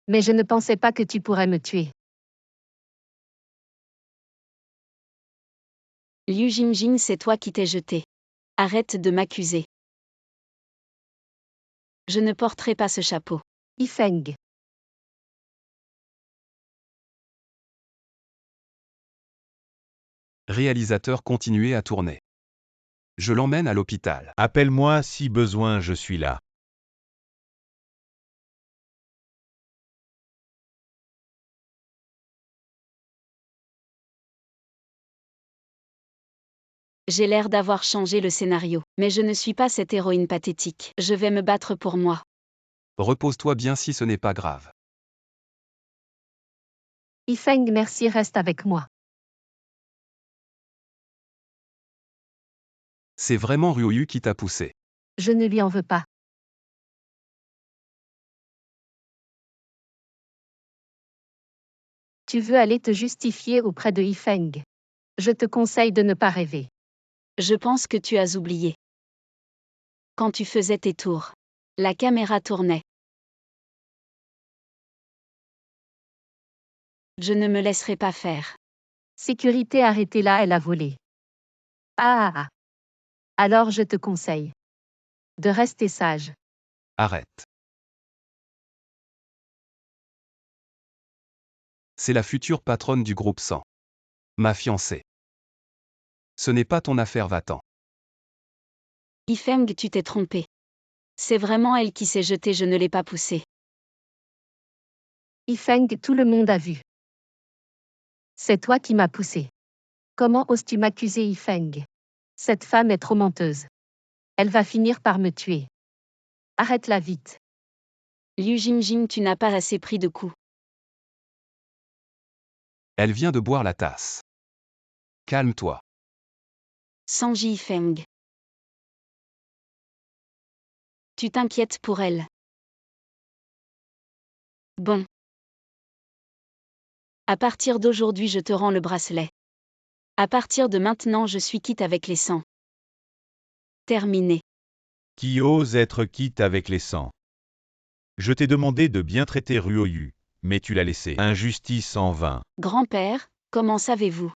Mais je ne pensais pas que tu pourrais me tuer. Liu Jingjing, c'est toi qui t'es jeté. Arrête de m'accuser. Je ne porterai pas ce chapeau. Yifeng. Réalisateur continuez à tourner. Je l'emmène à l'hôpital. Appelle-moi si besoin, je suis là. J'ai l'air d'avoir changé le scénario, mais je ne suis pas cette héroïne pathétique. Je vais me battre pour moi. Repose-toi bien si ce n'est pas grave. Yifeng, merci, reste avec moi. C'est vraiment Ruoyu qui t'a poussé. Je ne lui en veux pas. Tu veux aller te justifier auprès de Yifeng. Je te conseille de ne pas rêver. Je pense que tu as oublié. Quand tu faisais tes tours, la caméra tournait. Je ne me laisserai pas faire. Sécurité, arrêtez-la, elle a volé. Ah. Alors je te conseille de rester sage. Arrête. C'est la future patronne du groupe 100. Ma fiancée. Ce n'est pas ton affaire, va-t'en. Yifeng, tu t'es trompé. C'est vraiment elle qui s'est jetée, je ne l'ai pas poussée. Yifeng, tout le monde a vu. C'est toi qui m'as poussé. Comment oses-tu m'accuser, Yifeng? Cette femme est trop menteuse. Elle va finir par me tuer. Arrête-la vite. Liu Jingjing, tu n'as pas assez pris de coups. Elle vient de boire la tasse. Calme-toi. Sanji Yifeng. Tu t'inquiètes pour elle. Bon. À partir d'aujourd'hui, je te rends le bracelet. À partir de maintenant, je suis quitte avec les 100. Terminé. Qui ose être quitte avec les 100? Je t'ai demandé de bien traiter Ruoyu, mais tu l'as laissé. Injustice en vain. Grand-père, comment savez-vous?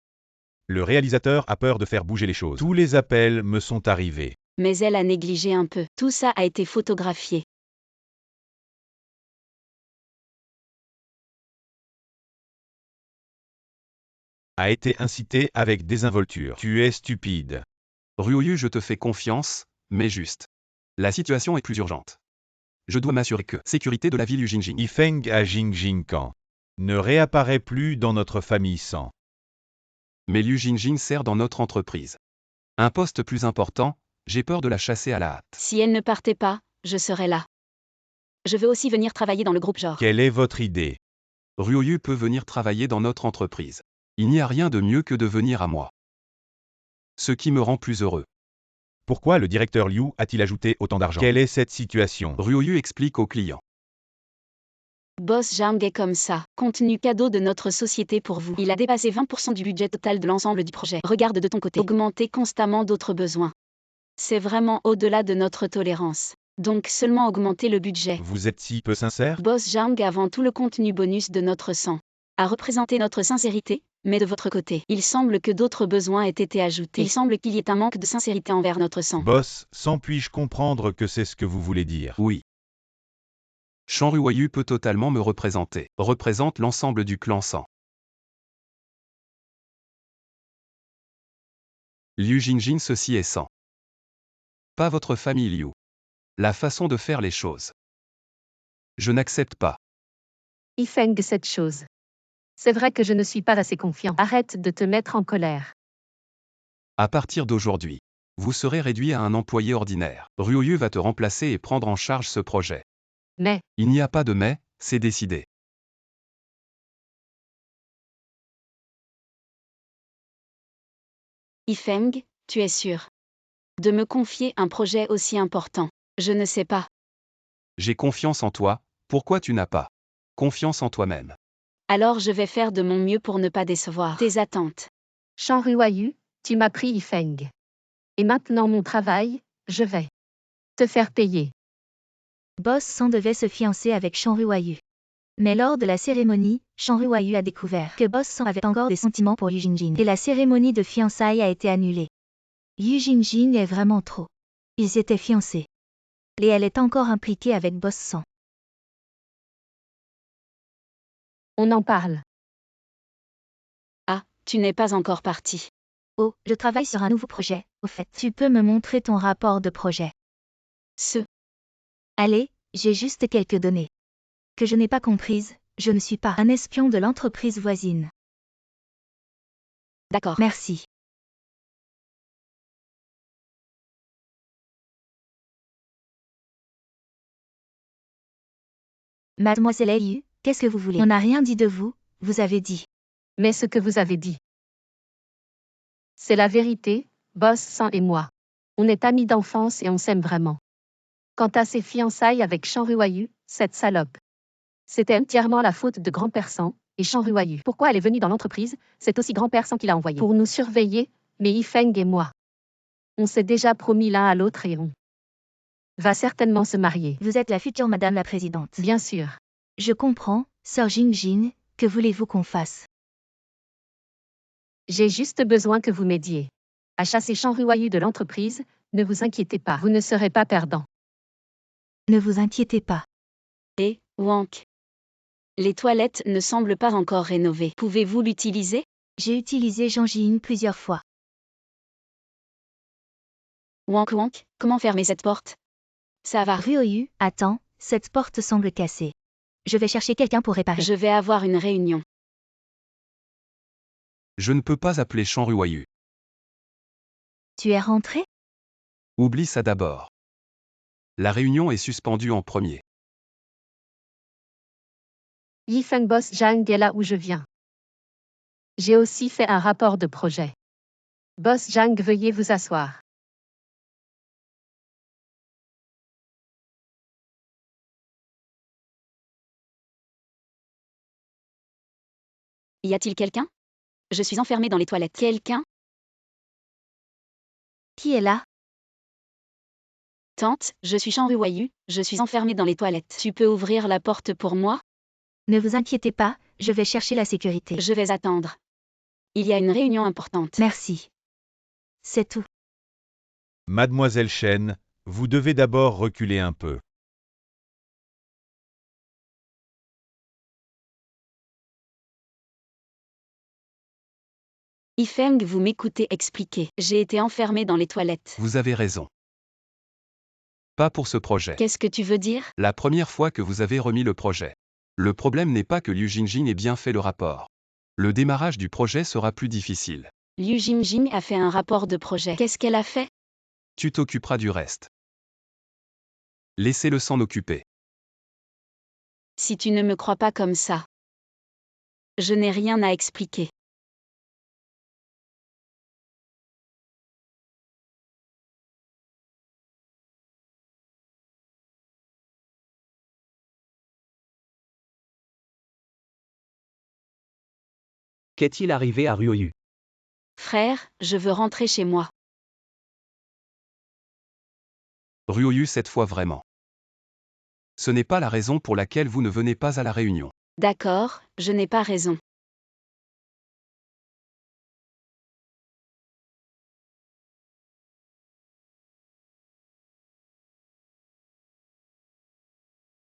Le réalisateur a peur de faire bouger les choses. Tous les appels me sont arrivés. Mais elle a négligé un peu. Tout ça a été photographié. A été incité avec désinvolture. Tu es stupide. Ruoyu, je te fais confiance, mais juste. La situation est plus urgente. Je dois m'assurer que sécurité de la ville Liu Jingjing. Yifeng à Jingjingkan ne réapparaît plus dans notre famille 100. Mais Liu Jingjing sert dans notre entreprise. Un poste plus important, j'ai peur de la chasser à la hâte. Si elle ne partait pas, je serais là. Je veux aussi venir travailler dans le groupe genre. Quelle est votre idée? Ruoyu peut venir travailler dans notre entreprise. Il n'y a rien de mieux que de venir à moi. Ce qui me rend plus heureux. Pourquoi le directeur Liu a-t-il ajouté autant d'argent? Quelle est cette situation? Ruoyu explique aux clients. Boss Zhang est comme ça. Contenu cadeau de notre société pour vous. Il a dépassé 20% du budget total de l'ensemble du projet. Regarde de ton côté. Augmenter constamment d'autres besoins. C'est vraiment au-delà de notre tolérance. Donc seulement augmenter le budget. Vous êtes si peu sincère? Boss Zhang avant tout le contenu bonus de notre 100. A représenté notre sincérité, mais de votre côté, il semble que d'autres besoins aient été ajoutés. Il semble qu'il y ait un manque de sincérité envers notre 100. Boss, puis-je comprendre que c'est ce que vous voulez dire? Oui. Shan Ruoyu peut totalement me représenter. Représente l'ensemble du clan 100. Liu Jingjing, ceci est 100. Pas votre famille Liu. La façon de faire les choses. Je n'accepte pas. Yifeng, cette chose. C'est vrai que je ne suis pas assez confiant. Arrête de te mettre en colère. À partir d'aujourd'hui, vous serez réduit à un employé ordinaire. Ruoyu va te remplacer et prendre en charge ce projet. Mais, Il n'y a pas de mais, c'est décidé. Yifeng, tu es sûr de me confier un projet aussi important? Je ne sais pas. J'ai confiance en toi, pourquoi tu n'as pas confiance en toi-même? Alors je vais faire de mon mieux pour ne pas décevoir tes attentes. Shan Ruoyu, tu m'as pris Yifeng. Et maintenant mon travail, je vais te faire payer. Boss 100 devait se fiancer avec Shan Ruoyu. Mais lors de la cérémonie, Shan Ruoyu a découvert que Boss 100 avait encore des sentiments pour Liu Jingjing. Et la cérémonie de fiançailles a été annulée. Liu Jingjing est vraiment trop. Ils étaient fiancés. Et elle est encore impliquée avec Boss 100. On en parle. Ah, tu n'es pas encore parti. Oh, je travaille sur un nouveau projet. Au fait, tu peux me montrer ton rapport de projet. Allez, j'ai juste quelques données. Que je n'ai pas comprises, je ne suis pas un espion de l'entreprise voisine. D'accord. Merci. Mademoiselle Liu, qu'est-ce que vous voulez? On n'a rien dit de vous, vous avez dit. Mais ce que vous avez dit, c'est la vérité, Boss 100 et moi. On est amis d'enfance et on s'aime vraiment. Quant à ses fiançailles avec Shan Ruoyu, cette salope, c'était entièrement la faute de grand-père 100, Et Shan Ruayu. Pourquoi elle est venue dans l'entreprise? C'est aussi grand-père Sang qui l'a envoyé. Pour nous surveiller, mais Yifeng et moi. On s'est déjà promis l'un à l'autre et on va certainement se marier. Vous êtes la future Madame la Présidente. Bien sûr. Je comprends, Sœur Jingjin, que voulez-vous qu'on fasse? J'ai juste besoin que vous m'aidiez à chasser Shan Ruayu de l'entreprise. Ne vous inquiétez pas, vous ne serez pas perdant. Ne vous inquiétez pas. Et, Wank. Les toilettes ne semblent pas encore rénovées. Pouvez-vous l'utiliser? J'ai utilisé Jangjin plusieurs fois. Wank, comment fermer cette porte? Ça va. Ryoyu, attends, cette porte semble cassée. Je vais chercher quelqu'un pour réparer. Je vais avoir une réunion. Je ne peux pas appeler Shan Ruayu. Tu es rentré? Oublie ça d'abord. La réunion est suspendue en premier. Yifeng Boss Zhang est là où je viens. J'ai aussi fait un rapport de projet. Boss Zhang, veuillez vous asseoir. Y a-t-il quelqu'un? Je suis enfermée dans les toilettes. Quelqu'un? Qui est là? Tante, je suis Shan Ruayu, je suis enfermée dans les toilettes. Tu peux ouvrir la porte pour moi? Ne vous inquiétez pas, je vais chercher la sécurité. Je vais attendre. Il y a une réunion importante. Merci. C'est tout. Mademoiselle Chen, vous devez d'abord reculer un peu. Yifeng, vous m'écoutez expliquer. J'ai été enfermée dans les toilettes. Vous avez raison. Pas pour ce projet. Qu'est-ce que tu veux dire? La première fois que vous avez remis le projet. Le problème n'est pas que Liu Jingjin ait bien fait le rapport. Le démarrage du projet sera plus difficile. Liu Jingjin a fait un rapport de projet. Qu'est-ce qu'elle a fait? Tu t'occuperas du reste. Laissez-le s'en occuper. Si tu ne me crois pas comme ça. Je n'ai rien à expliquer. Qu'est-il arrivé à Ryoyu? Frère, je veux rentrer chez moi. Ryoyu cette fois vraiment. Ce n'est pas la raison pour laquelle vous ne venez pas à la réunion. D'accord, je n'ai pas raison.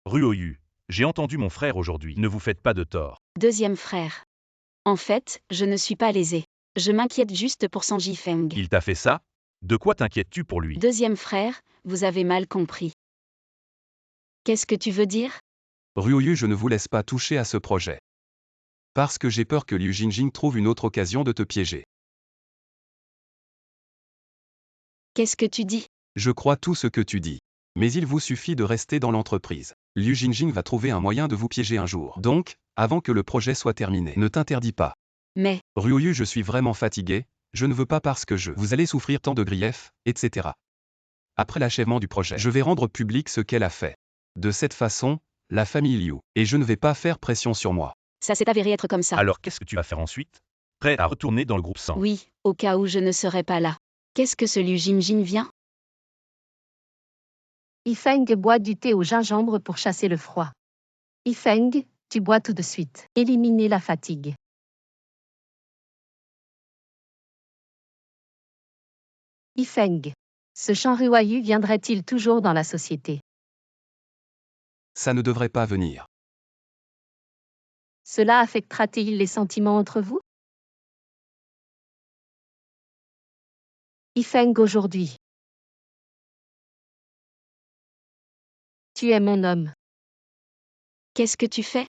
Ryoyu, j'ai entendu mon frère aujourd'hui. Ne vous faites pas de tort. Deuxième frère. En fait, je ne suis pas lésée. Je m'inquiète juste pour Sang Jifeng. Il t'a fait ça? De quoi t'inquiètes-tu pour lui? Deuxième frère, vous avez mal compris. Qu'est-ce que tu veux dire? Ryoyu, je ne vous laisse pas toucher à ce projet. Parce que j'ai peur que Liu Jingjin trouve une autre occasion de te piéger. Qu'est-ce que tu dis? Je crois tout ce que tu dis. Mais il vous suffit de rester dans l'entreprise. Liu Jingjin va trouver un moyen de vous piéger un jour. Donc, avant que le projet soit terminé, ne t'interdis pas. Mais, Ryoyu, je suis vraiment fatigué, je ne veux pas parce que vous allez souffrir tant de griefs, etc. Après l'achèvement du projet, je vais rendre public ce qu'elle a fait. De cette façon, la famille Liu, et je ne vais pas faire pression sur moi. ça s'est avéré être comme ça. Alors qu'est-ce que tu vas faire ensuite? Prêt à retourner dans le groupe 100? Oui, au cas où je ne serais pas là. Qu'est-ce que ce Liu Jingjin vient? Yifeng boit du thé au gingembre pour chasser le froid. Yifeng, tu bois tout de suite. Éliminer la fatigue. Yifeng. Ce Shan Ruayu viendrait-il toujours dans la société? Ça ne devrait pas venir. Cela affectera-t-il les sentiments entre vous? Yifeng aujourd'hui. Tu es mon homme. Qu'est-ce que tu fais?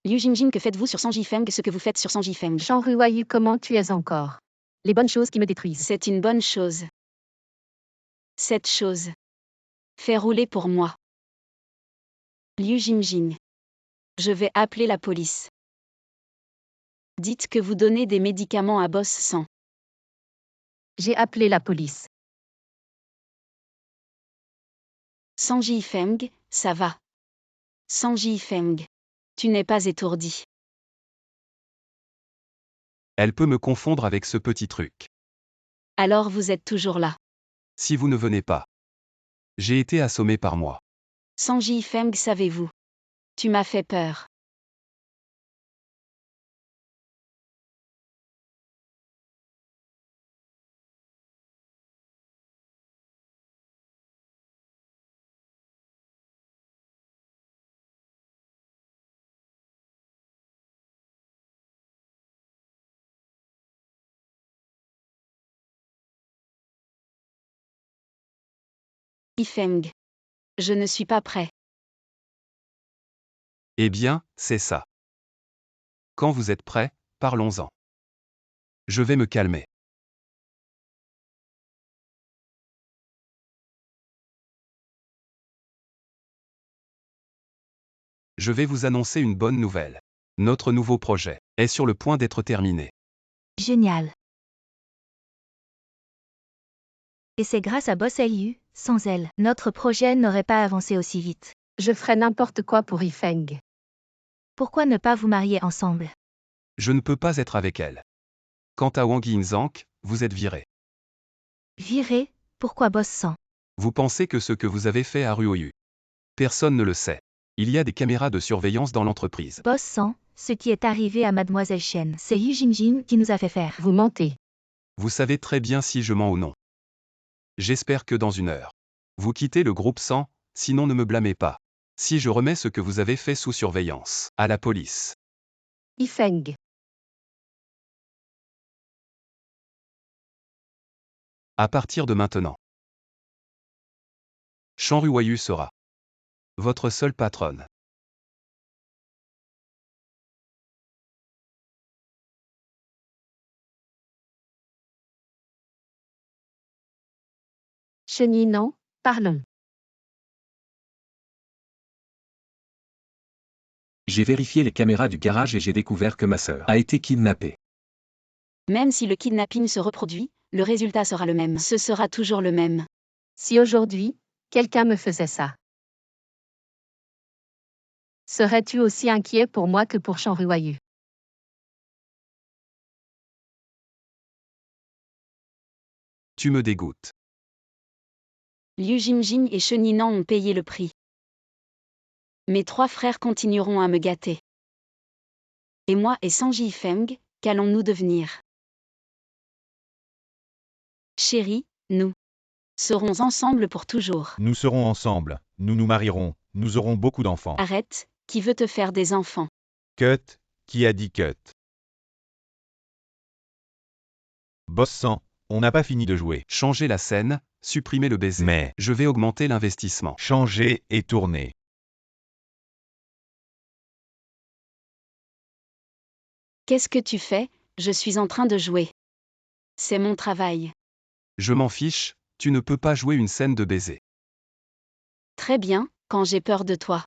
Liu Jingjin, que faites-vous sur Sang Jifeng? Ce que vous faites sur Sang Jifeng? Shan Ruayu, comment tu es encore? Les bonnes choses qui me détruisent. C'est une bonne chose. Cette chose. Fais rouler pour moi. Liu Jingjin. Je vais appeler la police. Dites que vous donnez des médicaments à Boss 100. J'ai appelé la police. Sang Jifeng, ça va. Sanji Feng. Tu n'es pas étourdi. Elle peut me confondre avec ce petit truc. Alors vous êtes toujours là. Si vous ne venez pas. J'ai été assommé par moi. Sanji Feng, savez-vous? Tu m'as fait peur. Feng. Je ne suis pas prêt. Eh bien, c'est ça. Quand vous êtes prêt, parlons-en. Je vais me calmer. Je vais vous annoncer une bonne nouvelle. Notre nouveau projet est sur le point d'être terminé. Génial. Et c'est grâce à Boss Liu, sans elle, notre projet n'aurait pas avancé aussi vite. Je ferai n'importe quoi pour Yifeng. Pourquoi ne pas vous marier ensemble? Je ne peux pas être avec elle. Quant à Wang Yinzhang, vous êtes viré. Viré, pourquoi Boss 100? Vous pensez que ce que vous avez fait à Ruoyu. Personne ne le sait. Il y a des caméras de surveillance dans l'entreprise. Boss 100, ce qui est arrivé à Mademoiselle Shen, c'est Yu Jingjin qui nous a fait faire. Vous mentez. Vous savez très bien si je mens ou non. J'espère que dans 1 heure. Vous quittez le groupe 100, sinon ne me blâmez pas. Si je remets ce que vous avez fait sous surveillance, à la police. Yifeng. À partir de maintenant. Shan Ruoyu sera votre seule patronne. Cheninan, parlons. J'ai vérifié les caméras du garage et j'ai découvert que ma sœur a été kidnappée. Même si le kidnapping se reproduit, le résultat sera le même. Ce sera toujours le même. Si aujourd'hui, quelqu'un me faisait ça, serais-tu aussi inquiet pour moi que pour Shan Ruoyu? Tu me dégoûtes. Liu Jingjing et Cheninan ont payé le prix. Mes 3 frères continueront à me gâter. Et moi et Sanji Feng, qu'allons-nous devenir? Chérie, nous serons ensemble pour toujours. Nous serons ensemble, nous nous marierons, nous aurons beaucoup d'enfants. Arrête, qui veut te faire des enfants? Cut, qui a dit cut? Boss 100, on n'a pas fini de jouer. Changez la scène, supprimez le baiser. Mais, Je vais augmenter l'investissement. changer et tourner. Qu'est-ce que tu fais? Je suis en train de jouer. C'est mon travail. Je m'en fiche, tu ne peux pas jouer une scène de baiser. Très bien, quand j'ai peur de toi.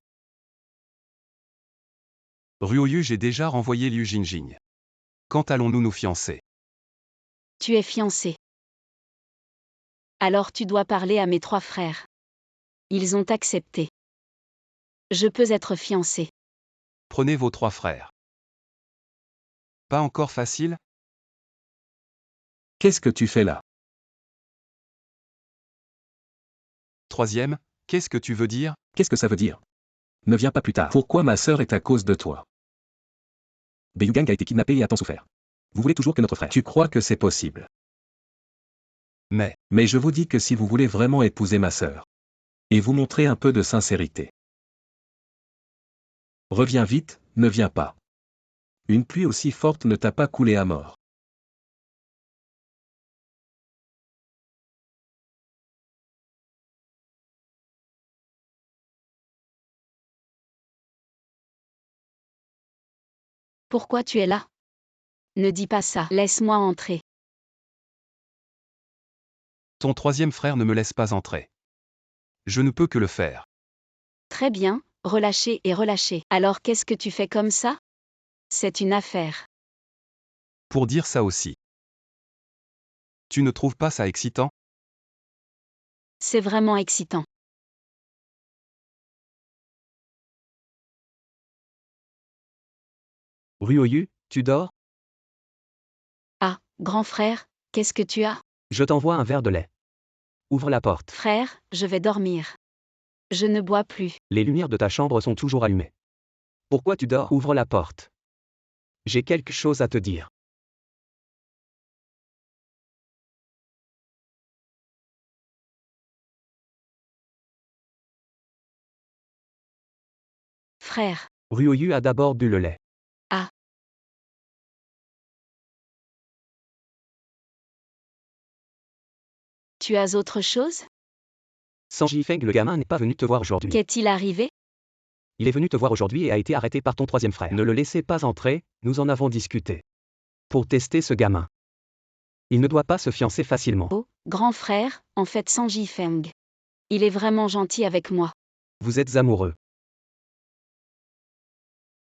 Ruoyu, j'ai déjà renvoyé Liu Jingjing. Quand allons-nous nous fiancer? Tu es fiancé. Alors tu dois parler à mes 3 frères. Ils ont accepté. Je peux être fiancé. Prenez vos 3 frères. Pas encore facile? Qu'est-ce que tu fais là? Troisième, qu'est-ce que tu veux dire? Qu'est-ce que ça veut dire? Ne viens pas plus tard. Pourquoi ma sœur est à cause de toi? Beiyugang a été kidnappé et a tant souffert. Vous voulez toujours que notre frère. Tu crois que c'est possible? Mais je vous dis que si vous voulez vraiment épouser ma sœur, et vous montrer un peu de sincérité, reviens vite, ne viens pas. Une pluie aussi forte ne t'a pas coulé à mort. Pourquoi tu es là? Ne dis pas ça. Laisse-moi entrer. ton 3e frère ne me laisse pas entrer. Je ne peux que le faire. Très bien, relâché et relâché. Alors qu'est-ce que tu fais comme ça? C'est une affaire. Pour dire ça aussi. Tu ne trouves pas ça excitant? C'est vraiment excitant. Ruoyu, tu dors? Ah, grand frère, qu'est-ce que tu as? Je t'envoie un verre de lait. Ouvre la porte. Frère, je vais dormir. Je ne bois plus. Les lumières de ta chambre sont toujours allumées. Pourquoi tu dors? Ouvre la porte. J'ai quelque chose à te dire. Frère. Ruoyu a d'abord bu le lait. Ah. Tu as autre chose? Sanji Feng, le gamin, n'est pas venu te voir aujourd'hui. Qu'est-il arrivé? Il est venu te voir aujourd'hui et a été arrêté par ton troisième frère. Ne le laissez pas entrer, nous en avons discuté. Pour tester ce gamin. Il ne doit pas se fiancer facilement. Oh, grand frère, en fait Sanji Feng. Il est vraiment gentil avec moi. Vous êtes amoureux.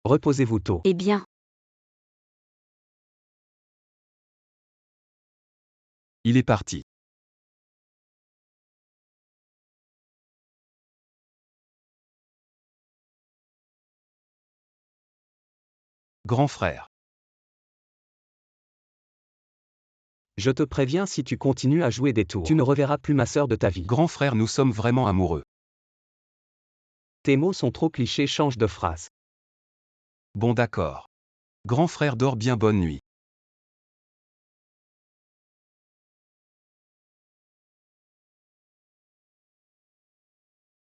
Reposez-vous tôt. Eh bien. Il est parti. Grand frère. Je te préviens, si tu continues à jouer des tours, tu ne reverras plus ma sœur de ta vie. Grand frère, nous sommes vraiment amoureux. Tes mots sont trop clichés, change de phrase. Bon d'accord. Grand frère, dors bien, bonne nuit.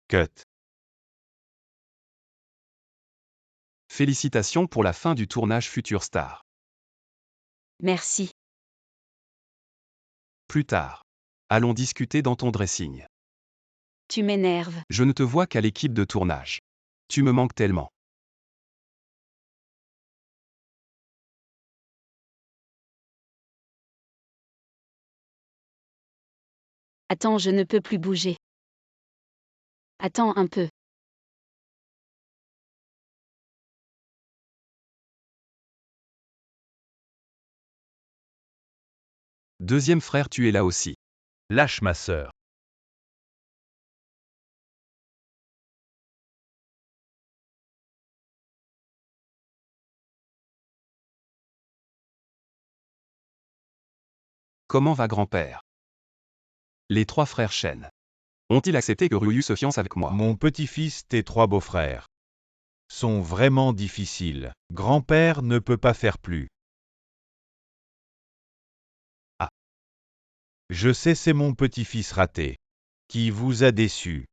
Cut. Félicitations pour la fin du tournage Future Star. Merci. Plus tard. Allons discuter dans ton dressing. Tu m'énerves. Je ne te vois qu'à l'équipe de tournage. Tu me manques tellement. Attends, je ne peux plus bouger. Attends un peu. Deuxième frère, tu es là aussi. Lâche ma sœur. Comment va grand-père? Les trois frères Shen. Ont-ils accepté que Ruoyu se fiance avec moi? Mon petit-fils, tes trois beaux-frères sont vraiment difficiles. Grand-père ne peut pas faire plus. Ah. Je sais, c'est mon petit-fils raté qui vous a déçu.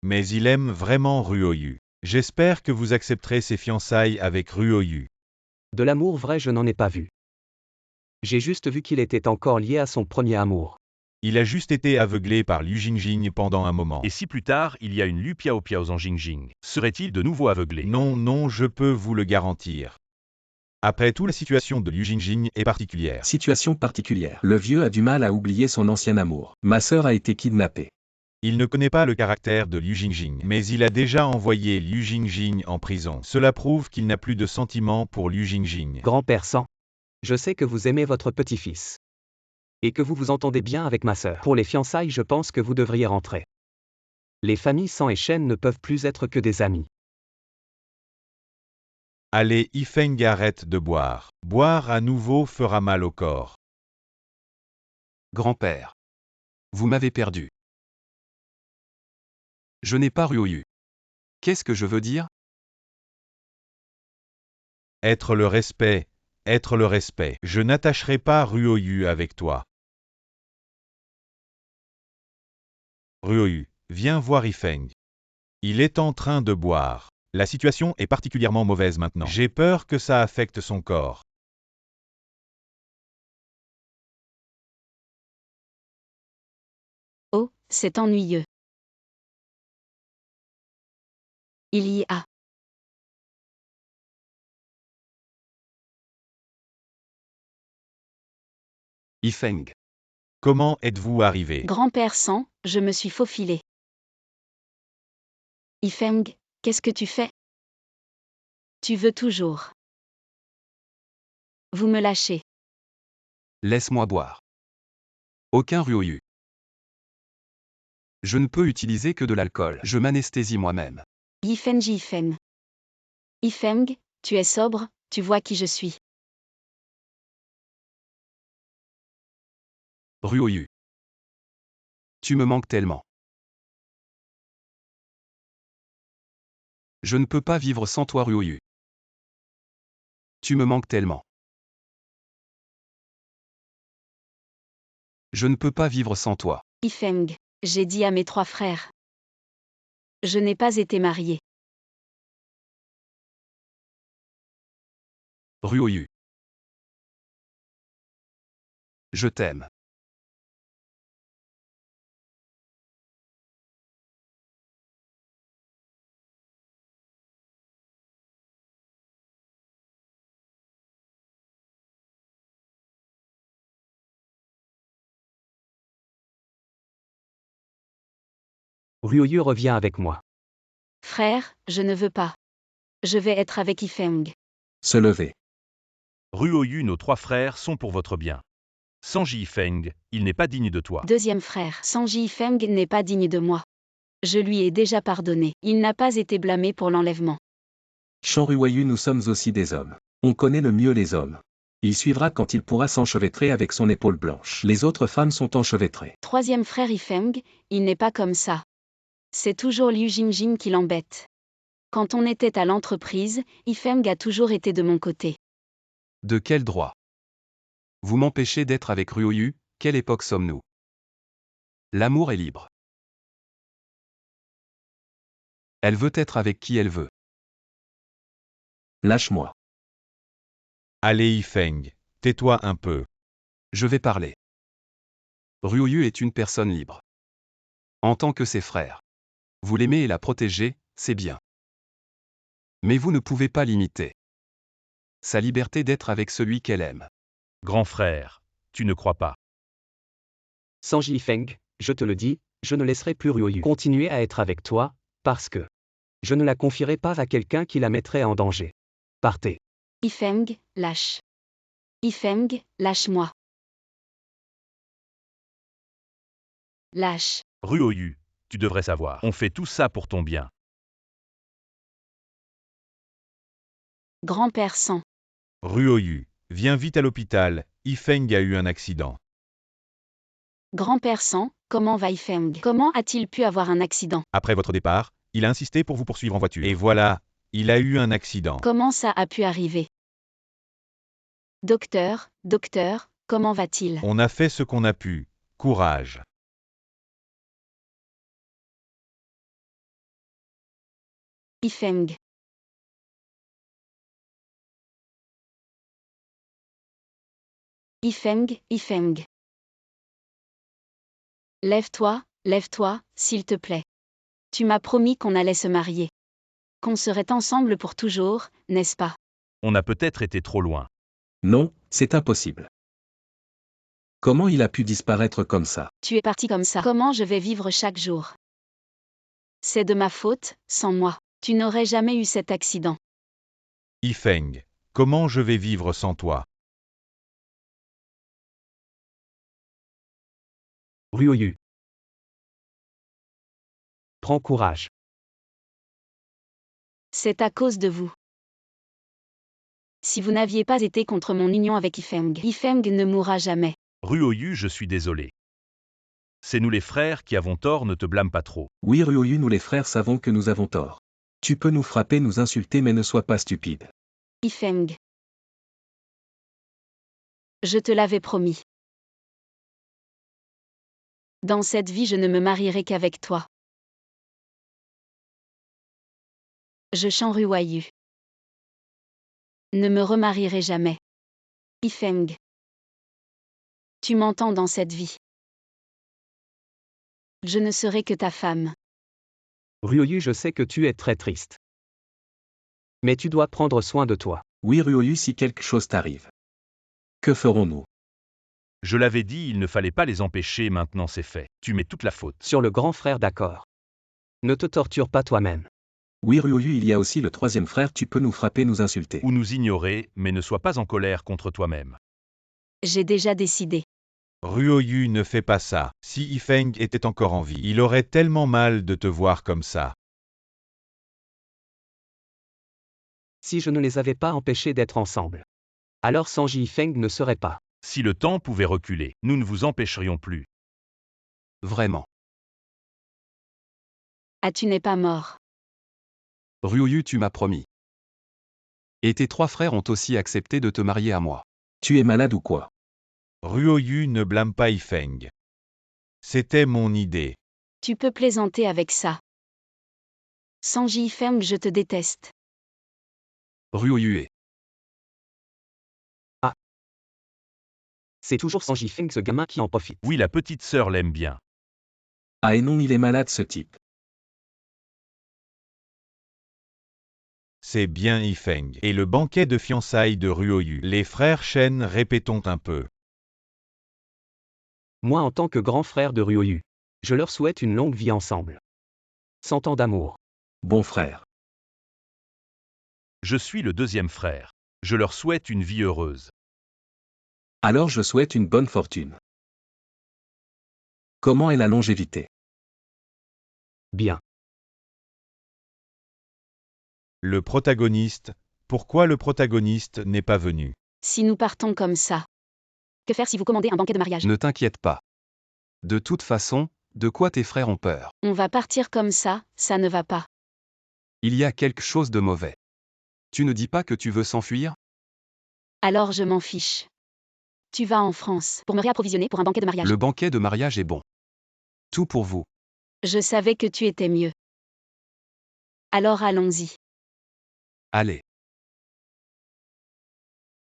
Mais il aime vraiment Ruoyu. J'espère que vous accepterez ses fiançailles avec Ruoyu. De l'amour vrai, je n'en ai pas vu. J'ai juste vu qu'il était encore lié à son premier amour. Il a juste été aveuglé par Liu Jingjing pendant un moment. Et si plus tard, il y a une Lu Piao Piao en Jingjing, serait-il de nouveau aveuglé? Non, non, je peux vous le garantir. Après tout, la situation de Liu Jingjing est particulière. Situation particulière. Le vieux a du mal à oublier son ancien amour. Ma sœur a été kidnappée. Il ne connaît pas le caractère de Liu Jingjing, mais il a déjà envoyé Liu Jingjing en prison. Cela prouve qu'il n'a plus de sentiments pour Liu Jingjing. Grand-père San. Je sais que vous aimez votre petit-fils. Et que vous vous entendez bien avec ma sœur. Pour les fiançailles, je pense que vous devriez rentrer. Les familles San et Shen ne peuvent plus être que des amis. Allez, Ifeng, arrête de boire. Boire à nouveau fera mal au corps. Grand-père. Vous m'avez perdu. Je n'ai pas Ruoyu. Qu'est-ce que je veux dire? Être le respect, être le respect. Je n'attacherai pas Ruoyu avec toi. Ruoyu, viens voir Ifeng. Il est en train de boire. La situation est particulièrement mauvaise maintenant. J'ai peur que ça affecte son corps. Oh, c'est ennuyeux. Il y a. Ifeng. Comment êtes-vous arrivé? Grand-père San, je me suis faufilé. Ifeng, qu'est-ce que tu fais? Tu veux toujours. Vous me lâchez. Laisse-moi boire. Aucun Ruoyu. Je ne peux utiliser que de l'alcool. Je m'anesthésie moi-même. Yifeng. Ifeng, tu es sobre, Tu vois qui je suis. Ruoyu. Tu me manques tellement. Je ne peux pas vivre sans toi, Ruoyu. Tu me manques tellement. Je ne peux pas vivre sans toi. Ifeng, j'ai dit à mes 3 frères. Je n'ai pas été mariée. Ruoyu. Je t'aime. Ruoyu revient avec moi. Frère, je ne veux pas. Je vais être avec Ifeng. Se lever. Ruoyu, nos 3 frères sont pour votre bien. Sanji Ifeng, il n'est pas digne de toi. Deuxième frère, Sanji Ifeng n'est pas digne de moi. Je lui ai déjà pardonné. Il n'a pas été blâmé pour l'enlèvement. Chanruayu, nous sommes aussi des hommes. On connaît le mieux les hommes. Il suivra quand il pourra s'enchevêtrer avec son épaule blanche. Les autres femmes sont enchevêtrées. Troisième frère Ifeng, il n'est pas comme ça. C'est toujours Liu Jingjing qui l'embête. Quand on était à l'entreprise, Ifeng a toujours été de mon côté. De quel droit? Vous m'empêchez d'être avec Ruoyu, quelle époque sommes-nous? L'amour est libre. Elle veut être avec qui elle veut. Lâche-moi. Allez Ifeng, tais-toi un peu. Je vais parler. Ruoyu est une personne libre. En tant que ses frères. Vous l'aimez et la protégez, c'est bien. Mais vous ne pouvez pas limiter sa liberté d'être avec celui qu'elle aime. Grand frère, tu ne crois pas. Sanji Ifeng, je te le dis, je ne laisserai plus Ruoyu continuer à être avec toi, parce que je ne la confierai pas à quelqu'un qui la mettrait en danger. Partez. Ifeng, lâche. Ifeng, lâche-moi. Lâche. Ruoyu, tu devrais savoir. On fait tout ça pour ton bien. Grand-père Sang. Ruoyu, viens vite à l'hôpital, Ifeng a eu un accident. Grand-père Sang, comment va Ifeng? Comment a-t-il pu avoir un accident? Après votre départ, il a insisté pour vous poursuivre en voiture. Et voilà, il a eu un accident. Comment ça a pu arriver? Docteur, comment va-t-il? On a fait ce qu'on a pu. Courage. Ifeng. Ifeng. Lève-toi, s'il te plaît. Tu m'as promis qu'on allait se marier. Qu'on serait ensemble pour toujours, n'est-ce pas? On a peut-être été trop loin. Non, c'est impossible. Comment il a pu disparaître comme ça? Tu es parti comme ça. Comment je vais vivre chaque jour? C'est de ma faute, sans moi. Tu n'aurais jamais eu cet accident. Ifeng, comment je vais vivre sans toi? Ruoyu. Prends courage. C'est à cause de vous. Si vous n'aviez pas été contre mon union avec Ifeng ne mourra jamais. Ruoyu, je suis désolé. C'est nous les frères qui avons tort, ne te blâme pas trop. Oui Ruoyu, nous les frères savons que nous avons tort. Tu peux nous frapper, nous insulter, mais ne sois pas stupide. Ifeng. Je te l'avais promis. Dans cette vie, je ne me marierai qu'avec toi. Je Chanruoyu. Ne me remarierai jamais. Ifeng. Tu m'entends dans cette vie. Je ne serai que ta femme. Ruoyu, je sais que tu es très triste. Mais tu dois prendre soin de toi. Oui Ruoyu, si quelque chose t'arrive. Que ferons-nous? Je l'avais dit, il ne fallait pas les empêcher, maintenant c'est fait. Tu mets toute la faute. Sur le grand frère, d'accord. Ne te torture pas toi-même. Oui Ruoyu, il y a aussi le troisième frère, tu peux nous frapper, nous insulter. Ou nous ignorer, mais ne sois pas en colère contre toi-même. J'ai déjà décidé. Ruoyu, ne fais pas ça. Si Ifeng était encore en vie, il aurait tellement mal de te voir comme ça. Si je ne les avais pas empêchés d'être ensemble, alors Sang Yifeng ne serait pas. Si le temps pouvait reculer, nous ne vous empêcherions plus. Vraiment. Ah, tu n'es pas mort. Ryoyu, tu m'as promis. Et tes 3 frères ont aussi accepté de te marier à moi. Tu es malade ou quoi? Ryoyu ne blâme pas Yifeng. C'était mon idée. Tu peux plaisanter avec ça. Sang Yifeng, je te déteste. Ryoyu est. C'est toujours Sang Yifeng ce gamin qui en profite. Oui, la petite sœur l'aime bien. Ah et non, il est malade ce type. C'est bien Yifeng. Et le banquet de fiançailles de Ryoyu. Les frères Shen, répétons un peu. Moi en tant que grand frère de Ryoyu, je leur souhaite une longue vie ensemble. 100 ans d'amour. Bon frère. Je suis le deuxième frère. Je leur souhaite une vie heureuse. Alors je souhaite une bonne fortune. Comment est la longévité? Bien. Le protagoniste. Pourquoi le protagoniste n'est pas venu? Si nous partons comme ça. Que faire si vous commandez un banquet de mariage? Ne t'inquiète pas. De toute façon, de quoi tes frères ont peur? On va partir comme ça ne va pas. Il y a quelque chose de mauvais. Tu ne dis pas que tu veux s'enfuir? Alors je m'en fiche. Tu vas en France pour me réapprovisionner pour un banquet de mariage. Le banquet de mariage est bon. Tout pour vous. Je savais que tu étais mieux. Alors allons-y. Allez.